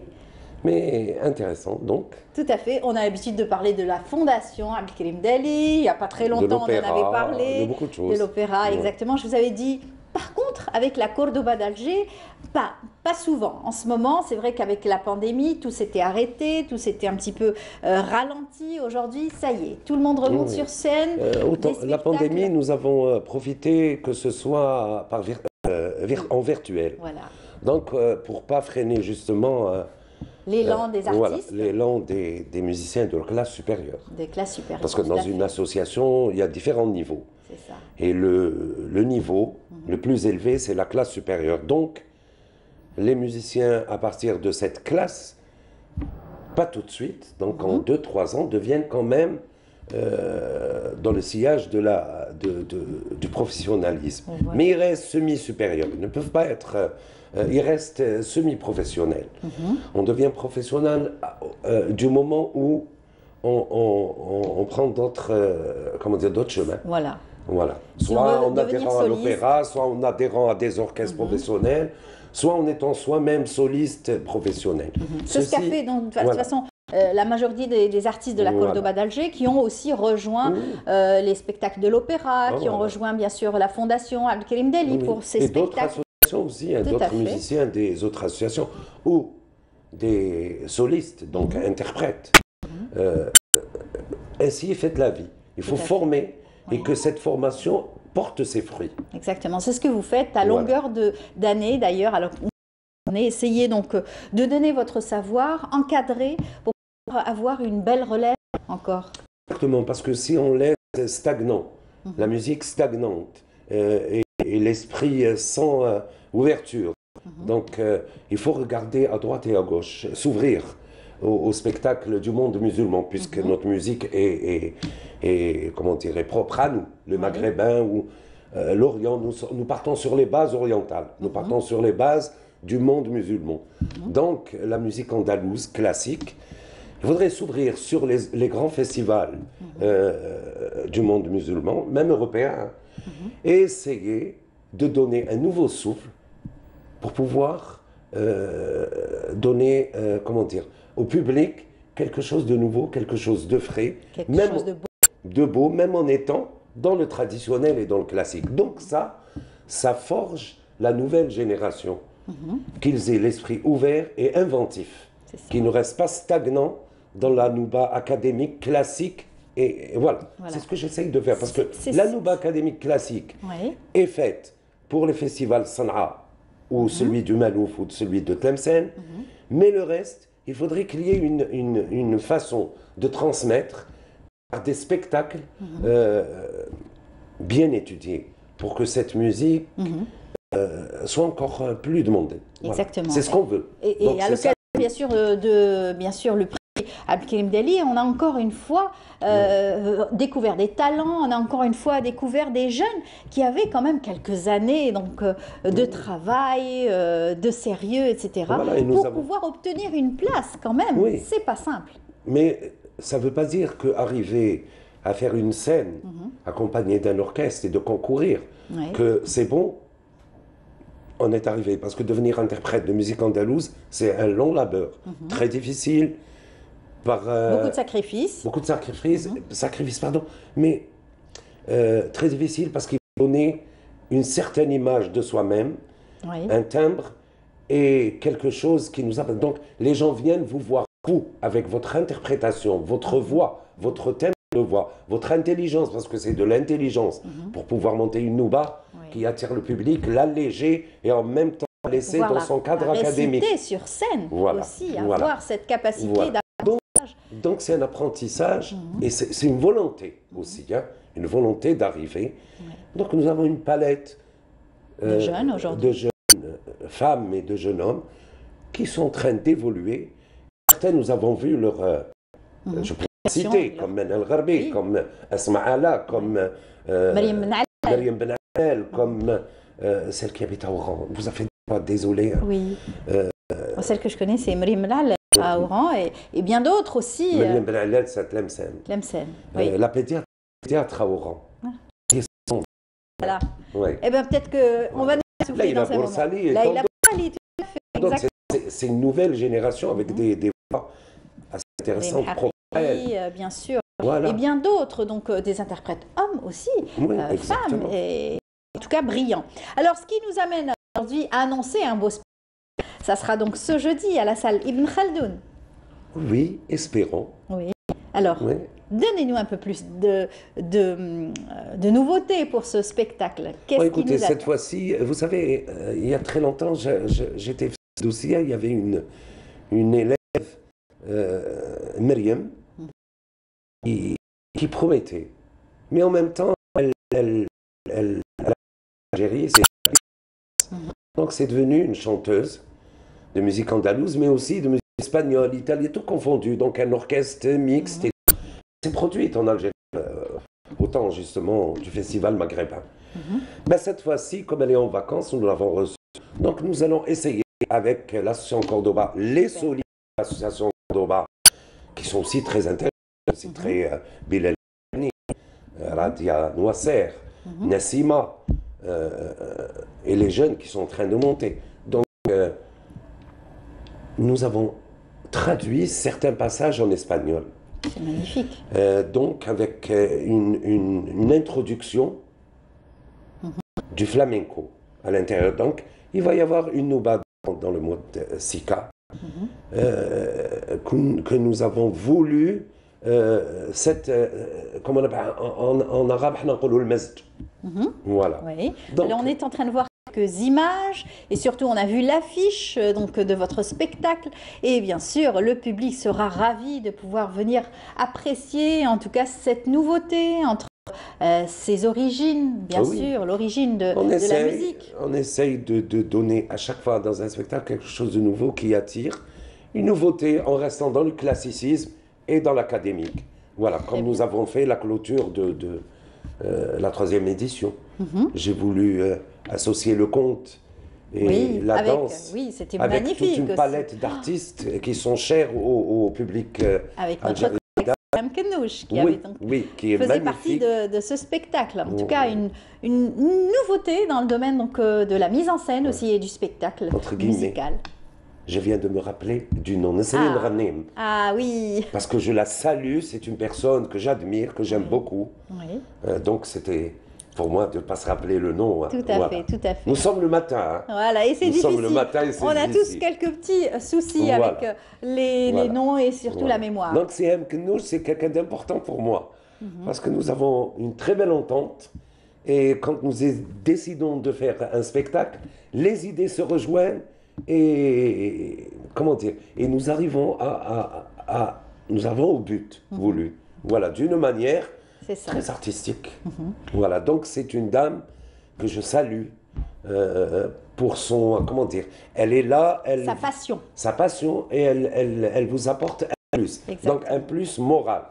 [SPEAKER 14] Mais intéressant, donc.
[SPEAKER 1] Tout à fait. On a l'habitude de parler de la fondation Abdelkrim Dali. Il n'y a pas très longtemps, on en avait parlé.
[SPEAKER 14] De beaucoup de choses.
[SPEAKER 1] De l'opéra,
[SPEAKER 14] ouais.
[SPEAKER 1] Exactement. Je vous avais dit, par contre, avec la Cordoba d'Alger, pas souvent. En ce moment, c'est vrai qu'avec la pandémie, tout s'était arrêté, tout s'était un petit peu ralenti. Aujourd'hui, ça y est, tout le monde remonte sur scène.
[SPEAKER 14] Autant la pandémie, nous avons profité que ce soit en virtuel.
[SPEAKER 1] Voilà.
[SPEAKER 14] Donc, pour ne pas freiner justement...
[SPEAKER 1] l'élan des artistes.
[SPEAKER 14] Voilà, l'élan des musiciens de classe supérieure.
[SPEAKER 1] Des classes supérieures.
[SPEAKER 14] Parce que dans une association, il y a différents niveaux.
[SPEAKER 1] C'est ça.
[SPEAKER 14] Et le niveau le plus élevé, c'est la classe supérieure. Donc, les musiciens, à partir de cette classe, pas tout de suite, donc en 2-3 ans, deviennent quand même dans le sillage du professionnalisme. Mais ils restent semi-supérieurs. Ils ne peuvent pas être... ils restent semi-professionnels. On devient professionnel du moment où on prend d'autres chemins.
[SPEAKER 1] Voilà.
[SPEAKER 14] Voilà. Soit en adhérant à l'opéra, soit en adhérant à des orchestres professionnels, soit en étant soi-même soliste professionnel.
[SPEAKER 1] C'est ce qu'a fait, donc, de toute façon, la majorité des artistes de la Cordoba d'Alger qui ont aussi rejoint les spectacles de l'opéra, qui ont rejoint bien sûr la fondation Abdelkrim Dali pour ces spectacles.
[SPEAKER 14] Aussi, d'autres musiciens des autres associations ou des solistes, donc interprètes. Ainsi est faite la vie. Il faut former et que cette formation porte ses fruits.
[SPEAKER 1] Exactement, c'est ce que vous faites à longueur d'année d'ailleurs. Alors, on a essayé donc de donner votre savoir, encadrer pour avoir une belle relève encore.
[SPEAKER 14] Exactement, parce que si on laisse stagnant, la musique stagnante et l'esprit sans ouverture. Donc, il faut regarder à droite et à gauche, s'ouvrir au spectacle du monde musulman, puisque notre musique est propre à nous, le maghrébin ou l'Orient. Nous partons sur les bases orientales, nous partons sur les bases du monde musulman. Donc, la musique andalouse classique, il faudrait s'ouvrir sur les grands festivals du monde musulman, même européen, et essayer de donner un nouveau souffle pour pouvoir donner, au public quelque chose de nouveau, quelque chose de frais, de beau, même en étant dans le traditionnel et dans le classique. Donc ça forge la nouvelle génération, qu'ils aient l'esprit ouvert et inventif, qu'ils ne restent pas stagnants dans la nouba académique classique. Et voilà. C'est ce que j'essaye de faire, parce que la nouba académique classique est faite pour les festivals Sanaa, ou celui du Malouf, ou celui de Tlemcen, mais le reste, il faudrait qu'il y ait une façon de transmettre par des spectacles bien étudiés, pour que cette musique soit encore plus demandée.
[SPEAKER 1] Exactement.
[SPEAKER 14] Voilà. C'est ce qu'on veut.
[SPEAKER 1] Et à l'occasion, bien sûr, le prix Abdelkrim Dali, on a encore une fois découvert des talents, on a encore une fois découvert des jeunes qui avaient quand même quelques années de travail, de sérieux, etc.
[SPEAKER 14] Voilà,
[SPEAKER 1] pour pouvoir obtenir une place quand même. C'est pas simple.
[SPEAKER 14] Mais ça ne veut pas dire qu'arriver à faire une scène accompagnée d'un orchestre et de concourir, que c'est bon. On est arrivé, parce que devenir interprète de musique andalouse, c'est un long labeur, très difficile.
[SPEAKER 1] Beaucoup de sacrifices.
[SPEAKER 14] Beaucoup de sacrifices, mais très difficile parce qu'il faut donner une certaine image de soi-même, un timbre et quelque chose qui nous appelle. Donc les gens viennent vous voir, vous, avec votre interprétation, votre voix, votre timbre de voix, votre intelligence, parce que c'est de l'intelligence, pour pouvoir monter une nouba qui attire le public, l'alléger et en même temps la laisser dans son cadre académique.
[SPEAKER 1] Sur scène aussi, avoir cette capacité d'apprentissage.
[SPEAKER 14] Donc c'est un apprentissage et c'est une volonté aussi, une volonté d'arriver. Donc nous avons une palette
[SPEAKER 1] de jeunes aujourd'hui,
[SPEAKER 14] de jeunes femmes et de jeunes hommes qui sont en train d'évoluer certains, nous avons vu leur... je peux citer, comme Men El Gharbi, comme Asma Ala, comme Mariam Ben Al, comme celle qui habite à Oran. Vous avez pas désolé. Hein.
[SPEAKER 1] Oui. Celle que je connais, c'est Mariam Ben Al à Oran et bien d'autres aussi.
[SPEAKER 14] Mariam Ben Al, c'est Tlemcen.
[SPEAKER 1] Tlemcen, oui.
[SPEAKER 14] La pédiatre à Oran.
[SPEAKER 1] Voilà.
[SPEAKER 14] Oui.
[SPEAKER 1] Eh bien, peut-être qu'on va nous souffler dans un moment.
[SPEAKER 14] Laïla
[SPEAKER 1] Boursali, tout à fait.
[SPEAKER 14] Donc, c'est une nouvelle génération avec des voix assez intéressantes.
[SPEAKER 1] Bien sûr.
[SPEAKER 14] Voilà.
[SPEAKER 1] Et bien d'autres, donc des interprètes hommes aussi, femmes, et en tout cas brillants. Alors, ce qui nous amène aujourd'hui à annoncer un beau spectacle, ça sera donc ce jeudi à la salle Ibn Khaldoun.
[SPEAKER 14] Oui, espérons.
[SPEAKER 1] Oui. Alors, donnez-nous un peu plus de nouveautés pour ce spectacle. Qu'est-ce qui
[SPEAKER 14] écoutez,
[SPEAKER 1] nous attend?
[SPEAKER 14] cette fois-ci, vous savez, il y a très longtemps, j'étais dossier, il y avait une élève, Myriam, qui promettait. Mais en même temps, elle Algérie, donc c'est devenu une chanteuse de musique andalouse, mais aussi de musique espagnole, italienne, tout confondu. Donc un orchestre mixte. C'est produite en Algérie, autant justement du festival maghrébin. Mais cette fois-ci, comme elle est en vacances, nous l'avons reçue. Donc nous allons essayer avec l'association Cordoba, les solides l'association Cordoba, qui sont aussi très intéressantes, aussi très Bilal Radia Noisser, Nassima, et les jeunes qui sont en train de monter. Donc nous avons traduit certains passages en espagnol.
[SPEAKER 1] C'est magnifique.
[SPEAKER 14] Donc avec une introduction du flamenco à l'intérieur. Donc il va y avoir une nouba dans le mode Sika que nous avons voulu comment on appelle en arabe on appelle le mazd. Voilà.
[SPEAKER 1] Oui.
[SPEAKER 14] Donc,
[SPEAKER 1] alors on est en train de voir quelques images et surtout on a vu l'affiche donc de votre spectacle et bien sûr le public sera ravi de pouvoir venir apprécier en tout cas cette nouveauté entre ses origines, bien sûr, l'origine de la musique.
[SPEAKER 14] On essaye de donner à chaque fois dans un spectacle quelque chose de nouveau qui attire, une nouveauté en restant dans le classicisme et dans l'académique. Voilà, comme nous avons fait la clôture de la 3e édition. J'ai voulu associer le conte et la danse
[SPEAKER 1] c'était
[SPEAKER 14] avec
[SPEAKER 1] magnifique
[SPEAKER 14] toute une palette d'artistes qui sont chers au public
[SPEAKER 1] avec notre Mme Kenouch, qui faisait partie de ce spectacle. En tout cas, une nouveauté dans le domaine donc, de la mise en scène aussi et du spectacle musical.
[SPEAKER 14] Je viens de me rappeler du nom, Nesrine Ranim.
[SPEAKER 1] Ah oui.
[SPEAKER 14] Parce que je la salue, c'est une personne que j'admire, que j'aime beaucoup. Donc c'était pour moi de ne pas se rappeler le nom.
[SPEAKER 1] Tout à fait, tout à fait.
[SPEAKER 14] Nous sommes le matin.
[SPEAKER 1] Voilà, et c'est difficile.
[SPEAKER 14] Nous sommes le matin et c'est
[SPEAKER 1] On a tous quelques petits soucis avec les noms et surtout la mémoire.
[SPEAKER 14] Donc CM Kenouch, c'est quelqu'un d'important pour moi. Parce que nous avons une très belle entente. Et quand nous décidons de faire un spectacle, les idées se rejoignent. Et comment dire, et nous arrivons nous avons au but voulu, voilà, d'une manière très artistique. Voilà, donc c'est une dame que je salue pour son, comment dire, elle est là, sa passion et elle vous apporte un plus. Donc un plus moral.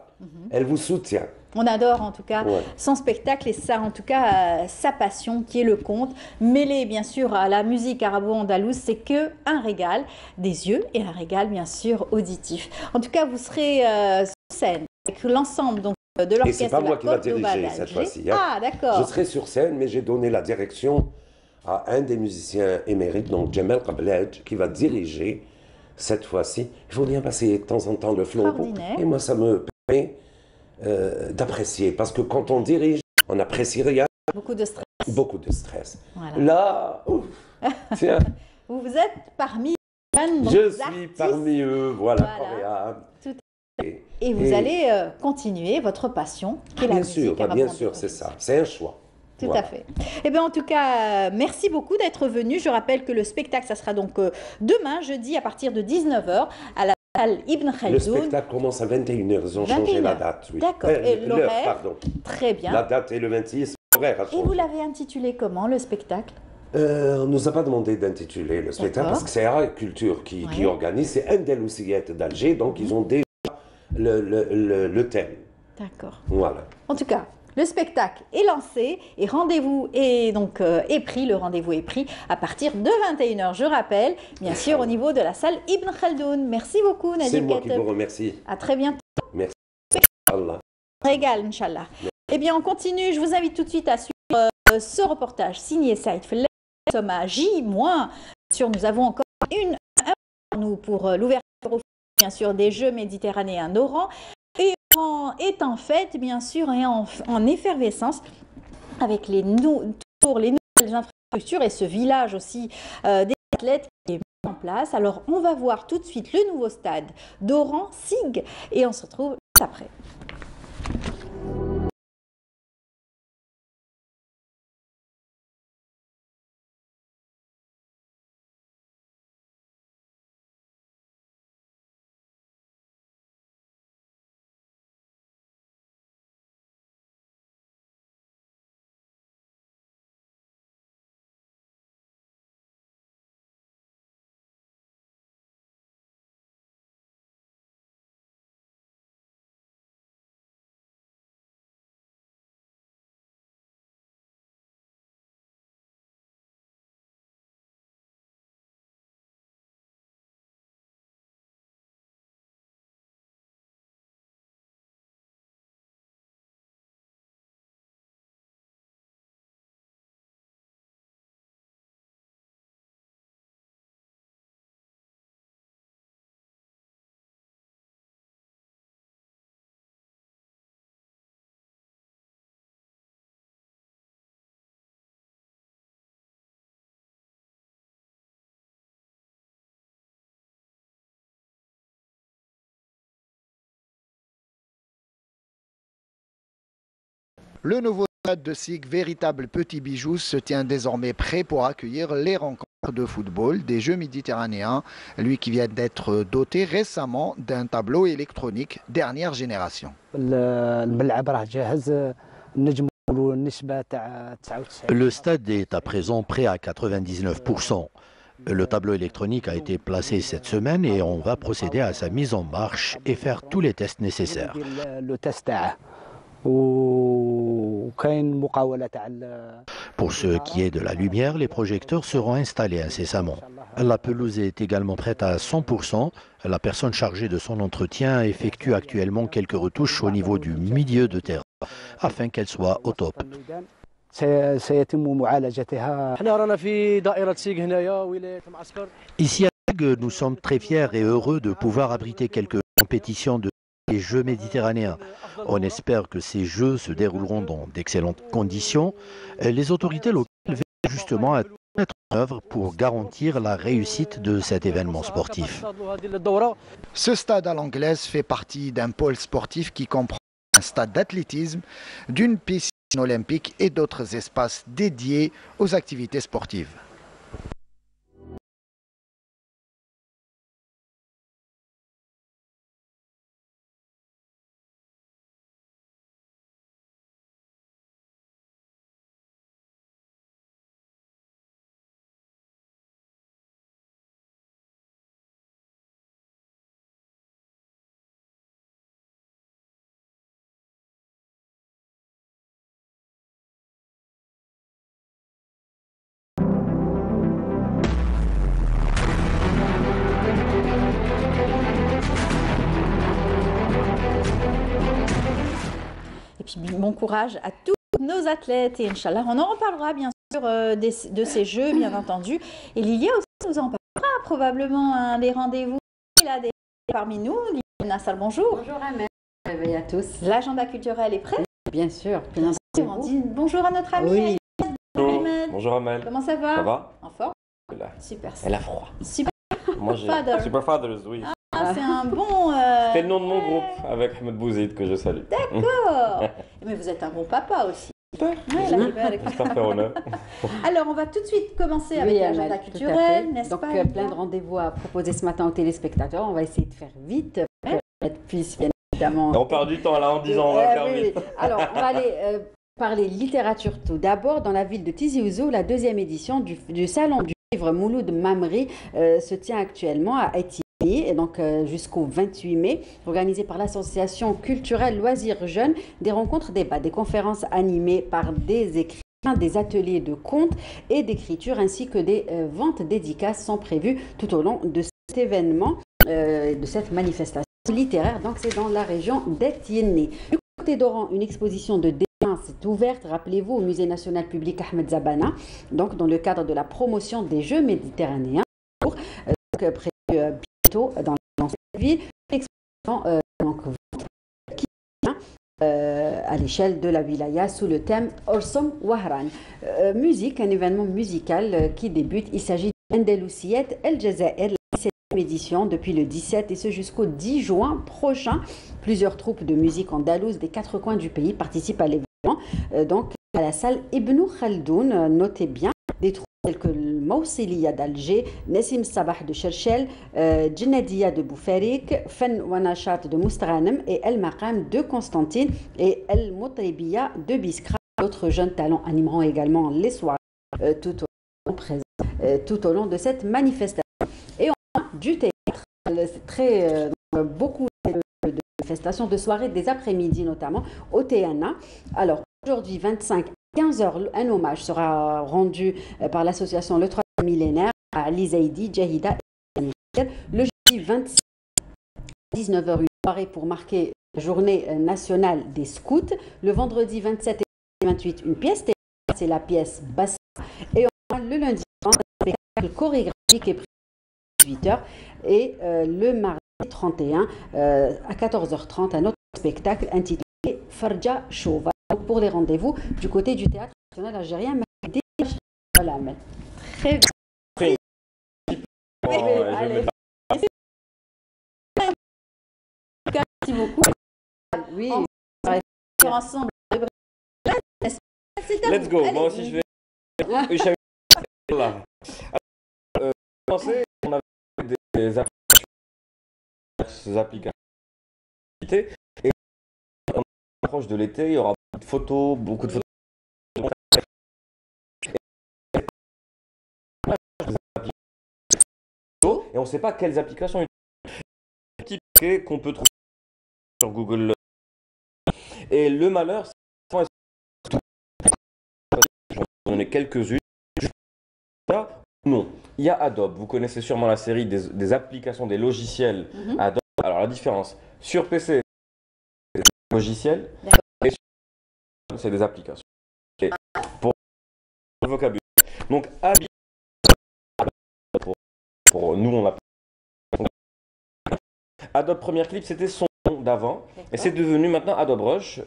[SPEAKER 14] Elle vous soutient.
[SPEAKER 1] On adore en tout cas son spectacle et ça en tout cas sa passion qui est le conte. Mêlé bien sûr à la musique arabo-andalouse, c'est que un régal des yeux et un régal bien sûr auditif. En tout cas vous serez sur scène avec l'ensemble donc de l'orchestre.
[SPEAKER 14] Et c'est pas moi qui va diriger cette fois-ci. Hein.
[SPEAKER 1] Ah d'accord.
[SPEAKER 14] Je serai sur scène mais j'ai donné la direction à un des musiciens émérites, donc Jamel Qablaj, qui va diriger cette fois-ci. Il faut bien passer de temps en temps le flambeau et moi ça me permet d'apprécier, parce que quand on dirige, on n'apprécie rien.
[SPEAKER 1] Beaucoup de stress.
[SPEAKER 14] Beaucoup de stress.
[SPEAKER 1] Voilà.
[SPEAKER 14] Là, tiens.
[SPEAKER 1] Vous êtes parmi
[SPEAKER 14] je suis parmi eux, voilà.
[SPEAKER 1] Et vous allez continuer votre passion, qui est la musique.
[SPEAKER 14] Bien sûr, c'est ça. C'est un choix.
[SPEAKER 1] Tout à fait. Eh bien, en tout cas, merci beaucoup d'être venu. Je rappelle que le spectacle, ça sera donc demain, jeudi, à partir de 19h, à la salle Ibn Khaldoun.
[SPEAKER 14] Le spectacle commence à 21h. Ils ont changé la date. Oui.
[SPEAKER 1] D'accord. Et l'horaire,
[SPEAKER 14] pardon.
[SPEAKER 1] Très bien.
[SPEAKER 14] La date est le 26.
[SPEAKER 1] Et vous l'avez intitulé comment, le spectacle?
[SPEAKER 14] On nous a pas demandé d'intituler le spectacle parce que c'est Ara Culture qui organise, c'est Andalousiette d'Alger, donc ils ont déjà le thème.
[SPEAKER 1] D'accord.
[SPEAKER 14] Voilà.
[SPEAKER 1] En tout cas, le spectacle est lancé et rendez-vous est donc est pris. Le rendez-vous est pris à partir de 21 h. Je rappelle, bien sûr, au niveau de la salle Ibn Khaldoun. Merci beaucoup, Nadir
[SPEAKER 14] C'est moi
[SPEAKER 1] Kateb.
[SPEAKER 14] qui vous remercie.
[SPEAKER 1] À très bientôt.
[SPEAKER 14] Merci. Allah.
[SPEAKER 1] Régal, Inch'Allah. Eh bien, on continue. Je vous invite tout de suite à suivre ce reportage signé Saïd Felleh. Nous sommes à J-. Bien sûr, nous avons encore nous pour l'ouverture, bien sûr, des Jeux méditerranéens d'Oran. Et Oran est en fête, bien sûr, et en effervescence avec les nouvelles infrastructures et ce village aussi des athlètes qui est mis en place. Alors, on va voir tout de suite le nouveau stade d'Oran, SIG, et on se retrouve juste après.
[SPEAKER 15] Le nouveau stade de SIG, véritable petit bijou, se tient désormais prêt pour accueillir les rencontres de football des Jeux méditerranéens, lui qui vient d'être doté récemment d'un tableau électronique dernière génération.
[SPEAKER 16] Le stade est à présent prêt à 99%. Le tableau électronique a été placé cette semaine et on va procéder à sa mise en marche et faire tous les tests nécessaires. Pour ce qui est de la lumière, les projecteurs seront installés incessamment. La pelouse est également prête à 100%. La personne chargée de son entretien effectue actuellement quelques retouches au niveau du milieu de terrain afin qu'elle soit au top. Ici à SIG, nous sommes très fiers et heureux de pouvoir abriter quelques compétitions de les Jeux méditerranéens. On espère que ces Jeux se dérouleront dans d'excellentes conditions. Les autorités locales veillent justement à tout mettre en œuvre pour garantir la réussite de cet événement sportif.
[SPEAKER 15] Ce stade à l'anglaise fait partie d'un pôle sportif qui comprend un stade d'athlétisme, d'une piscine olympique et d'autres espaces dédiés aux activités sportives.
[SPEAKER 1] Bon courage à tous nos athlètes et Inch'Allah, on en reparlera bien sûr de ces Jeux, bien entendu. Et Lilia aussi nous en parlera probablement des rendez-vous. Il a des parmi nous. Lilia Nassal, bonjour.
[SPEAKER 17] Bonjour Amel, réveil à tous.
[SPEAKER 1] L'agenda culturel est prêt?
[SPEAKER 17] Bien sûr.
[SPEAKER 1] On dit bonjour à notre ami.
[SPEAKER 17] Oui.
[SPEAKER 18] Bonjour Amel.
[SPEAKER 1] Comment ça va?
[SPEAKER 18] Ça va?
[SPEAKER 1] En forme? Super.
[SPEAKER 18] Elle a froid.
[SPEAKER 1] Super.
[SPEAKER 18] Moi j'ai Super Fathers, oui.
[SPEAKER 1] Ah, c'est un bon...
[SPEAKER 18] C'est le nom de mon groupe avec Ahmed Bouzid que je salue.
[SPEAKER 1] D'accord. Mais vous êtes un bon papa aussi. Alors, on va tout de suite commencer avec l'agenda culturel, n'est-ce pas?
[SPEAKER 17] Donc, plein de rendez-vous à proposer ce matin aux téléspectateurs. On va essayer de faire vite pour qu'elle puisse, bien évidemment...
[SPEAKER 18] On perd du temps là en disant on va faire vite.
[SPEAKER 17] Alors, on va aller Parler littérature tout d'abord. Dans la ville de Tizi Ouzou, la deuxième édition du salon du livre Mouloud Mamri se tient actuellement à Tizi, et donc jusqu'au 28 mai, organisé par l'association culturelle Loisirs Jeunes. Des rencontres, débats, des conférences animées par des écrivains, des ateliers de contes et d'écriture, ainsi que des ventes dédicaces sont prévues tout au long de cet événement, de cette manifestation littéraire. Donc c'est dans la région d'Etienne. Du côté d'Oran, une exposition de c'est ouverte, rappelez-vous, au Musée national public Ahmed Zabana, donc dans le cadre de la promotion des Jeux méditerranéens, prévu bientôt dans cette ville, exposition qui vient à l'échelle de la wilaya sous le thème Orsom Wahran. Musique, un événement musical qui débute. Il s'agit d'Andalousiet El Jazair, la 17e édition depuis le 17 et ce jusqu'au 10 juin prochain. Plusieurs troupes de musique andalouse des 4 coins du pays participent à l'événement. Donc à la salle Ibn Khaldoun, notez bien des troupes telles que le Mawsiliya d'Alger, Nessim Sabah de Cherchel, Djinadiya de Boufarik, Fen Wanachat de Moustaranem et El Maqam de Constantine et El Motribiya de Biskra. D'autres jeunes talents animeront également les soirées tout au long de cette manifestation. Et enfin, du théâtre, c'est très beaucoup de manifestations de soirées, des après-midi notamment au TNA. Alors aujourd'hui 25 à 15h, un hommage sera rendu par l'association Le 3 millénaire à Ali Zaidi, Jahida et le jeudi 26 à 19h, une soirée pour marquer la journée nationale des scouts. Le vendredi 27 et 28, une pièce théâtre, c'est la pièce Bassa. Et enfin, le lundi, un spectacle chorégraphique est prévu à 18h et le mardi 31 à 14h30, un autre spectacle intitulé Farja Chauva. Pour les rendez-vous du côté du théâtre national algérien, voilà, mais très bien. Merci beaucoup. Oui, ensemble.
[SPEAKER 18] Let's go. Moi aussi, je vais. On avait des applications et on approche de l'été, il y aura beaucoup de photos, et on ne sait pas quelles applications utiliser qu'on peut trouver sur Google. Et le malheur, c'est que je vais en donner quelques-unes. Non, il y a Adobe. Vous connaissez sûrement la série des applications, des logiciels Adobe. Alors la différence, sur PC, c'est des logiciels et sur c'est des applications. Et pour le vocabulaire. Donc pour nous, on l'appelle Adobe Premiere Clip, c'était son d'avant et c'est devenu maintenant Adobe Rush,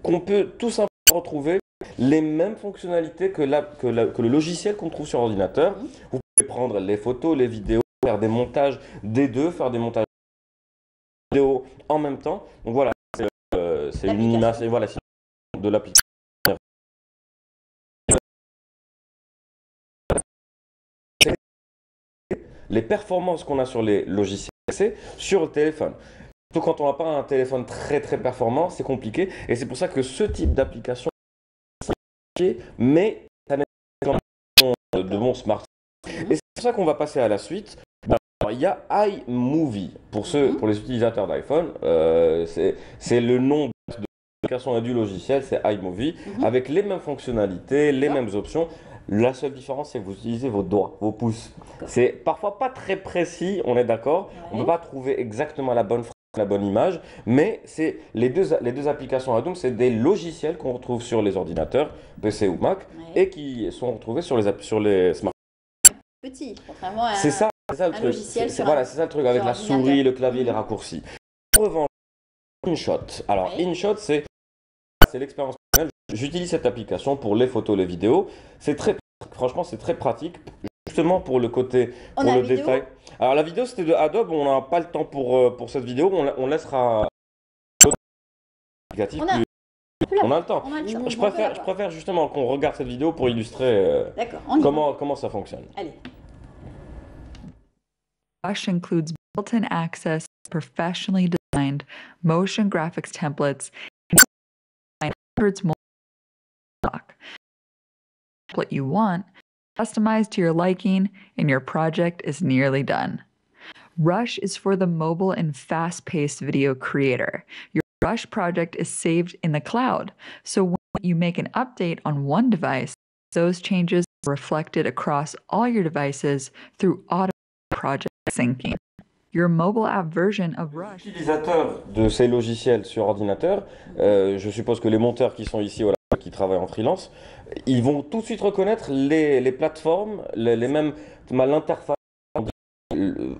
[SPEAKER 18] qu'on peut tout simplement retrouver les mêmes fonctionnalités que le logiciel qu'on trouve sur ordinateur. Vous pouvez prendre les photos, les vidéos, faire des montages des deux, faire des montages vidéo en même temps. Donc voilà, c'est une image, et voilà, de l'application. Les performances qu'on a sur les logiciels, c'est sur le téléphone. Surtout quand on n'a pas un téléphone très performant, c'est compliqué. Et c'est pour ça que ce type d'application, mais ça nécessite de mon smartphone. Et c'est pour ça qu'on va passer à la suite. Alors, il y a iMovie pour les utilisateurs d'iPhone. C'est le nom de l'application et du logiciel, c'est iMovie, avec les mêmes fonctionnalités, les mêmes options. La seule différence, c'est que vous utilisez vos doigts, vos pouces. C'est parfois pas très précis, on est d'accord. On ne peut pas trouver exactement la bonne image, mais c'est les deux applications Adobe, c'est des logiciels qu'on retrouve sur les ordinateurs, PC ou Mac, et qui sont retrouvés sur les smartphones.
[SPEAKER 1] Petit, contrairement à
[SPEAKER 18] c'est ça le truc.
[SPEAKER 1] logiciel sur
[SPEAKER 18] voilà, c'est ça le truc avec la souris, le clavier, les raccourcis. En revanche, InShot. Alors, InShot, c'est l'expérience personnelle. J'utilise cette application pour les photos, les vidéos. Franchement, c'est très pratique. Justement pour le côté, pour le détail. Alors la vidéo c'était de Adobe, on n'a pas le temps pour cette vidéo, on laissera applicatif. On a le temps. Je préfère justement qu'on regarde cette vidéo pour illustrer comment ça fonctionne.
[SPEAKER 1] Allez.
[SPEAKER 19] Rush includes built-in access, professionally designed motion graphics templates, and hundreds more what you want, customized to your liking, and your project is nearly done. Rush is for the mobile and fast-paced video creator. Your Rush project is saved in the cloud, so when you make an update on one device, those changes are reflected across all your devices through automatic project syncing. Your mobile app version of Rush.
[SPEAKER 18] Utilisateurs de ces logiciels sur ordinateur, je suppose que les monteurs qui sont ici, voilà, qui travaillent en freelance, ils vont tout de suite reconnaître les plateformes, les mêmes, l'interface.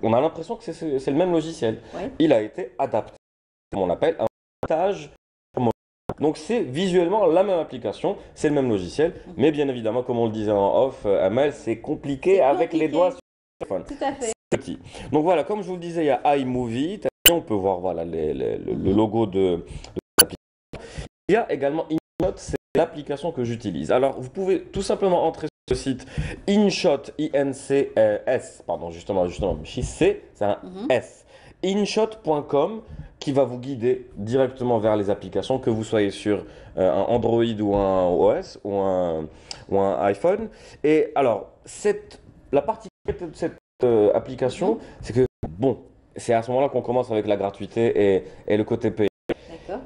[SPEAKER 18] On a l'impression que c'est le même logiciel. Ouais. Il a été adapté, comme on l'appelle, un montage. Donc c'est visuellement la même application, c'est le même logiciel, mais bien évidemment, comme on le disait en off, Amel, c'est compliqué avec les doigts sur le téléphone.
[SPEAKER 1] Tout à fait.
[SPEAKER 18] Petit. Donc voilà, comme je vous le disais, il y a iMovie, on peut voir voilà, le logo de l'application. Il y a également InShot, c'est l'application que j'utilise. Alors vous pouvez tout simplement entrer sur le site InShot, INCS, pardon, justement, c'est un S, inshot.com, qui va vous guider directement vers les applications, que vous soyez sur un Android ou un OS ou un iPhone. Et alors, la particularité de cette application, c'est que, bon, c'est à ce moment-là qu'on commence avec la gratuité et le côté payant.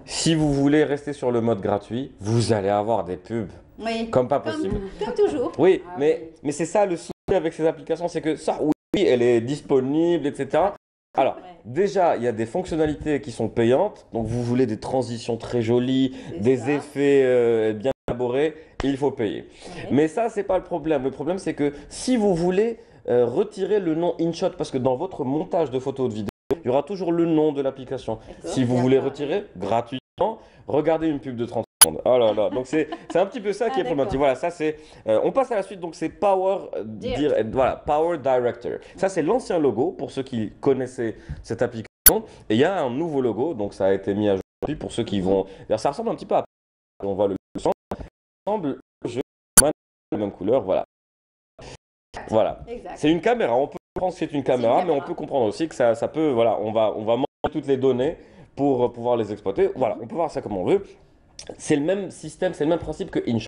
[SPEAKER 18] Si vous voulez rester sur le mode gratuit, vous allez avoir des pubs.
[SPEAKER 1] Oui.
[SPEAKER 18] Comme pas possible.
[SPEAKER 1] Comme toujours.
[SPEAKER 18] Oui, mais c'est ça le souci avec ces applications, c'est que ça, oui, elle est disponible, etc. Alors, déjà, il y a des fonctionnalités qui sont payantes. Donc, vous voulez des transitions très jolies, des effets bien élaborés, il faut payer. Ouais. Mais ça, c'est pas le problème. Le problème, c'est que si vous voulez retirer le nom InShot, parce que dans votre montage de photos de vidéo, il y aura toujours le nom de l'application. Si vous voulez retirer gratuitement, regardez une pub de 30 secondes. Oh là là. Donc, c'est un petit peu ça qui est problématique. Voilà, ça c'est. On passe à la suite. Donc, c'est Power Director. Ça, c'est l'ancien logo pour ceux qui connaissaient cette application. Et il y a un nouveau logo. Donc, ça a été mis à jour pour ceux qui vont. Ça ressemble un petit peu à. On voit le son. Ça ressemble au jeu. La même couleur. Voilà. Voilà. C'est une caméra. On peut comprendre que c'est une caméra, mais on peut comprendre aussi que ça peut. Voilà, on va montrer toutes les données pour pouvoir les exploiter. Voilà, on peut voir ça comme on veut. C'est le même système, c'est le même principe que InShot.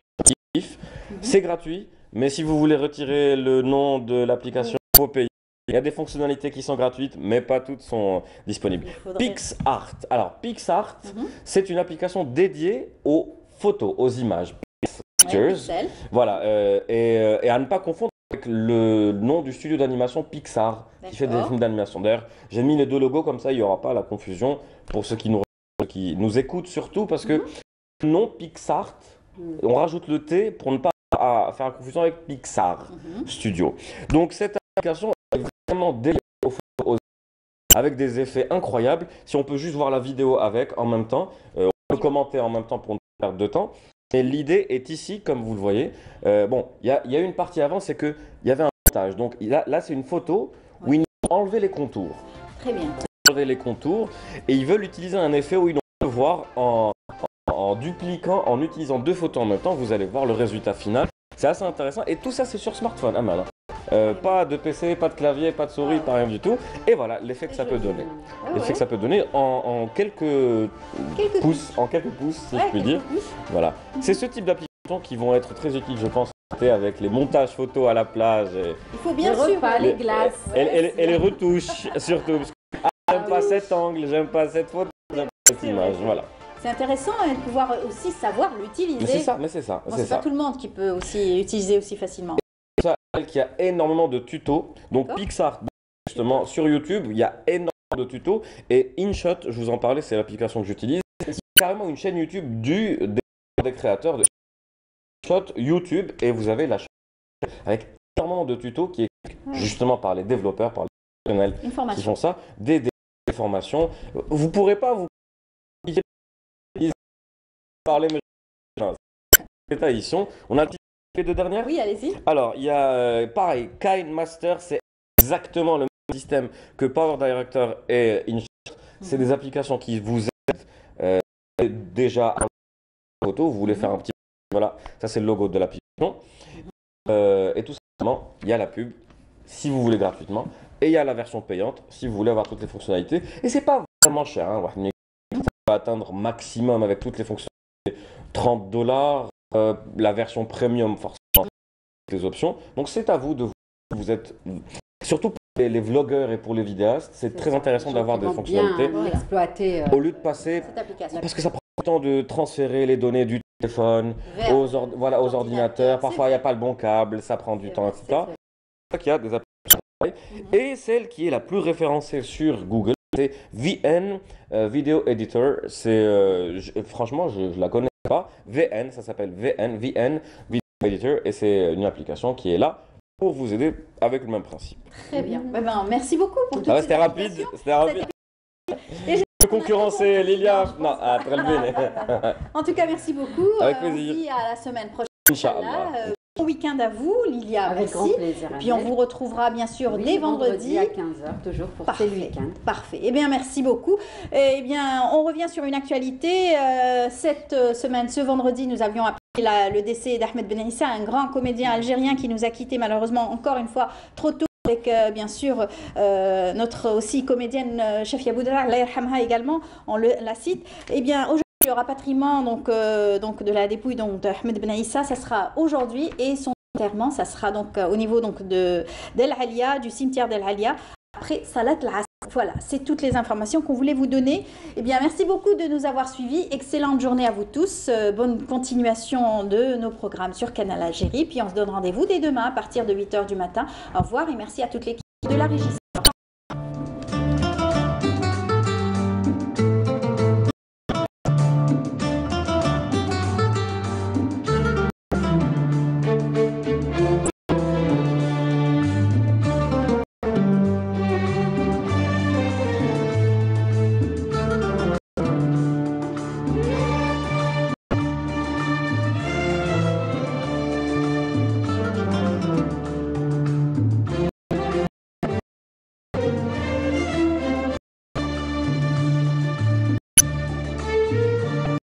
[SPEAKER 18] C'est gratuit, mais si vous voulez retirer le nom de l'application, il faut payer. Il y a des fonctionnalités qui sont gratuites, mais pas toutes sont disponibles. PixArt. Alors, PixArt, c'est une application dédiée aux photos, aux images. Voilà, et à ne pas confondre avec le nom du studio d'animation Pixar, qui fait des films d'animation. D'ailleurs, j'ai mis les deux logos comme ça, il n'y aura pas la confusion pour ceux qui nous écoutent surtout, parce que le nom PixArt, on rajoute le T pour ne pas faire la confusion avec Pixar Studio. Donc cette application est vraiment dédiée aux photos, avec des effets incroyables. Si on peut juste voir la vidéo avec en même temps, on peut commenter en même temps pour ne pas perdre de temps. Et l'idée est ici, comme vous le voyez. Bon, il y a une partie avant, c'est qu'il y avait un montage. Donc là c'est une photo où ils ont enlevé les contours.
[SPEAKER 1] Très bien.
[SPEAKER 18] Enlevé les contours et ils veulent utiliser un effet où ils vont voir en dupliquant, en utilisant deux photos en même temps, vous allez voir le résultat final. C'est assez intéressant et tout ça c'est sur smartphone, Amal. Pas de PC, pas de clavier, pas de souris, pas rien du tout. Et voilà l'effet que ça peut donner. L'effet que ça peut donner en quelques pouces, si je puis dire. Voilà. C'est ce type d'applications qui vont être très utiles, je pense, avec les montages photos à la plage.
[SPEAKER 1] Il faut bien sûr
[SPEAKER 17] les glaces.
[SPEAKER 18] Et les retouches, surtout. Parce que, j'aime pas cet angle, j'aime pas cette photo, j'aime pas cette image. Voilà.
[SPEAKER 1] C'est intéressant de pouvoir aussi savoir l'utiliser.
[SPEAKER 18] Mais c'est ça.
[SPEAKER 1] Bon, c'est pas tout le monde qui peut aussi utiliser aussi facilement.
[SPEAKER 18] Ça, qu'il y a énormément de tutos. Donc PixArt, justement, sur YouTube, il y a énormément de tutos. Et InShot, je vous en parlais, c'est l'application que j'utilise. C'est carrément une chaîne YouTube des créateurs de InShot YouTube. Et vous avez la chaîne avec énormément de tutos qui expliquent justement par les développeurs, par les professionnels qui font ça, des formations. Vous ne pourrez pas vous parler, mais détails ici. On a les deux dernières.
[SPEAKER 1] Oui, allez-y.
[SPEAKER 18] Alors, il y a pareil, KineMaster, c'est exactement le même système que Power Director et InShot. C'est des applications qui vous aident déjà à photo. Vous voulez faire un petit. Voilà, ça c'est le logo de l'application. Et tout simplement, il y a la pub si vous voulez gratuitement. Et il y a la version payante si vous voulez avoir toutes les fonctionnalités. Et c'est pas vraiment cher. Hein. Ça va atteindre maximum avec toutes les fonctionnalités $30. La version premium, forcément, les options. Donc c'est à vous de vous êtes surtout pour les vlogueurs et pour les vidéastes, c'est très intéressant d'avoir des fonctionnalités
[SPEAKER 17] exploiter
[SPEAKER 18] au lieu de passer parce que ça prend le temps de transférer les données du téléphone aux ordinateurs. Parfois il n'y a pas le bon câble, ça prend du temps, etc. C'est pour ça qu'il y a des applications. Et celle qui est la plus référencée sur Google, c'est VN Video Editor. Franchement, je la connais pas. VN, ça s'appelle VN Video Editor, et c'est une application qui est là pour vous aider avec le même principe.
[SPEAKER 1] Très bien. Merci beaucoup pour tout.
[SPEAKER 18] C'était rapide. Et je peux concurrencer Lilia. Non, très bien.
[SPEAKER 1] En tout cas, merci beaucoup.
[SPEAKER 18] Avec
[SPEAKER 1] On
[SPEAKER 18] plaisir.
[SPEAKER 1] se dit à la semaine prochaine.
[SPEAKER 18] Inch'Allah.
[SPEAKER 1] Bon week-end à vous, Lilia.
[SPEAKER 17] Avec
[SPEAKER 1] merci.
[SPEAKER 17] grand plaisir.
[SPEAKER 1] Puis on vous retrouvera bien sûr dès vendredi
[SPEAKER 17] à 15h, toujours pour
[SPEAKER 1] Parfait.
[SPEAKER 17] le week-end.
[SPEAKER 1] Parfait. Eh bien, merci beaucoup. Eh bien, on revient sur une actualité. Cette semaine, ce vendredi, nous avions appris le décès d'Ahmed Ben Issa, un grand comédien algérien qui nous a quittés malheureusement encore une fois trop tôt. Avec bien sûr notre aussi comédienne Chefia Boudra, Allah yarhamha également, on la cite. Eh bien, aujourd'hui, le rapatriement donc de la dépouille d'Ahmed Ben Issa, ça sera aujourd'hui, et son enterrement, ça sera donc au niveau donc d'El Alia, du cimetière d'El Alia, après Salat al-Asr. Voilà, c'est toutes les informations qu'on voulait vous donner. Eh bien, merci beaucoup de nous avoir suivis. Excellente journée à vous tous. Bonne continuation de nos programmes sur Canal Algérie. Puis on se donne rendez-vous dès demain à partir de 8h du matin. Au revoir et merci à toute l'équipe de la régie.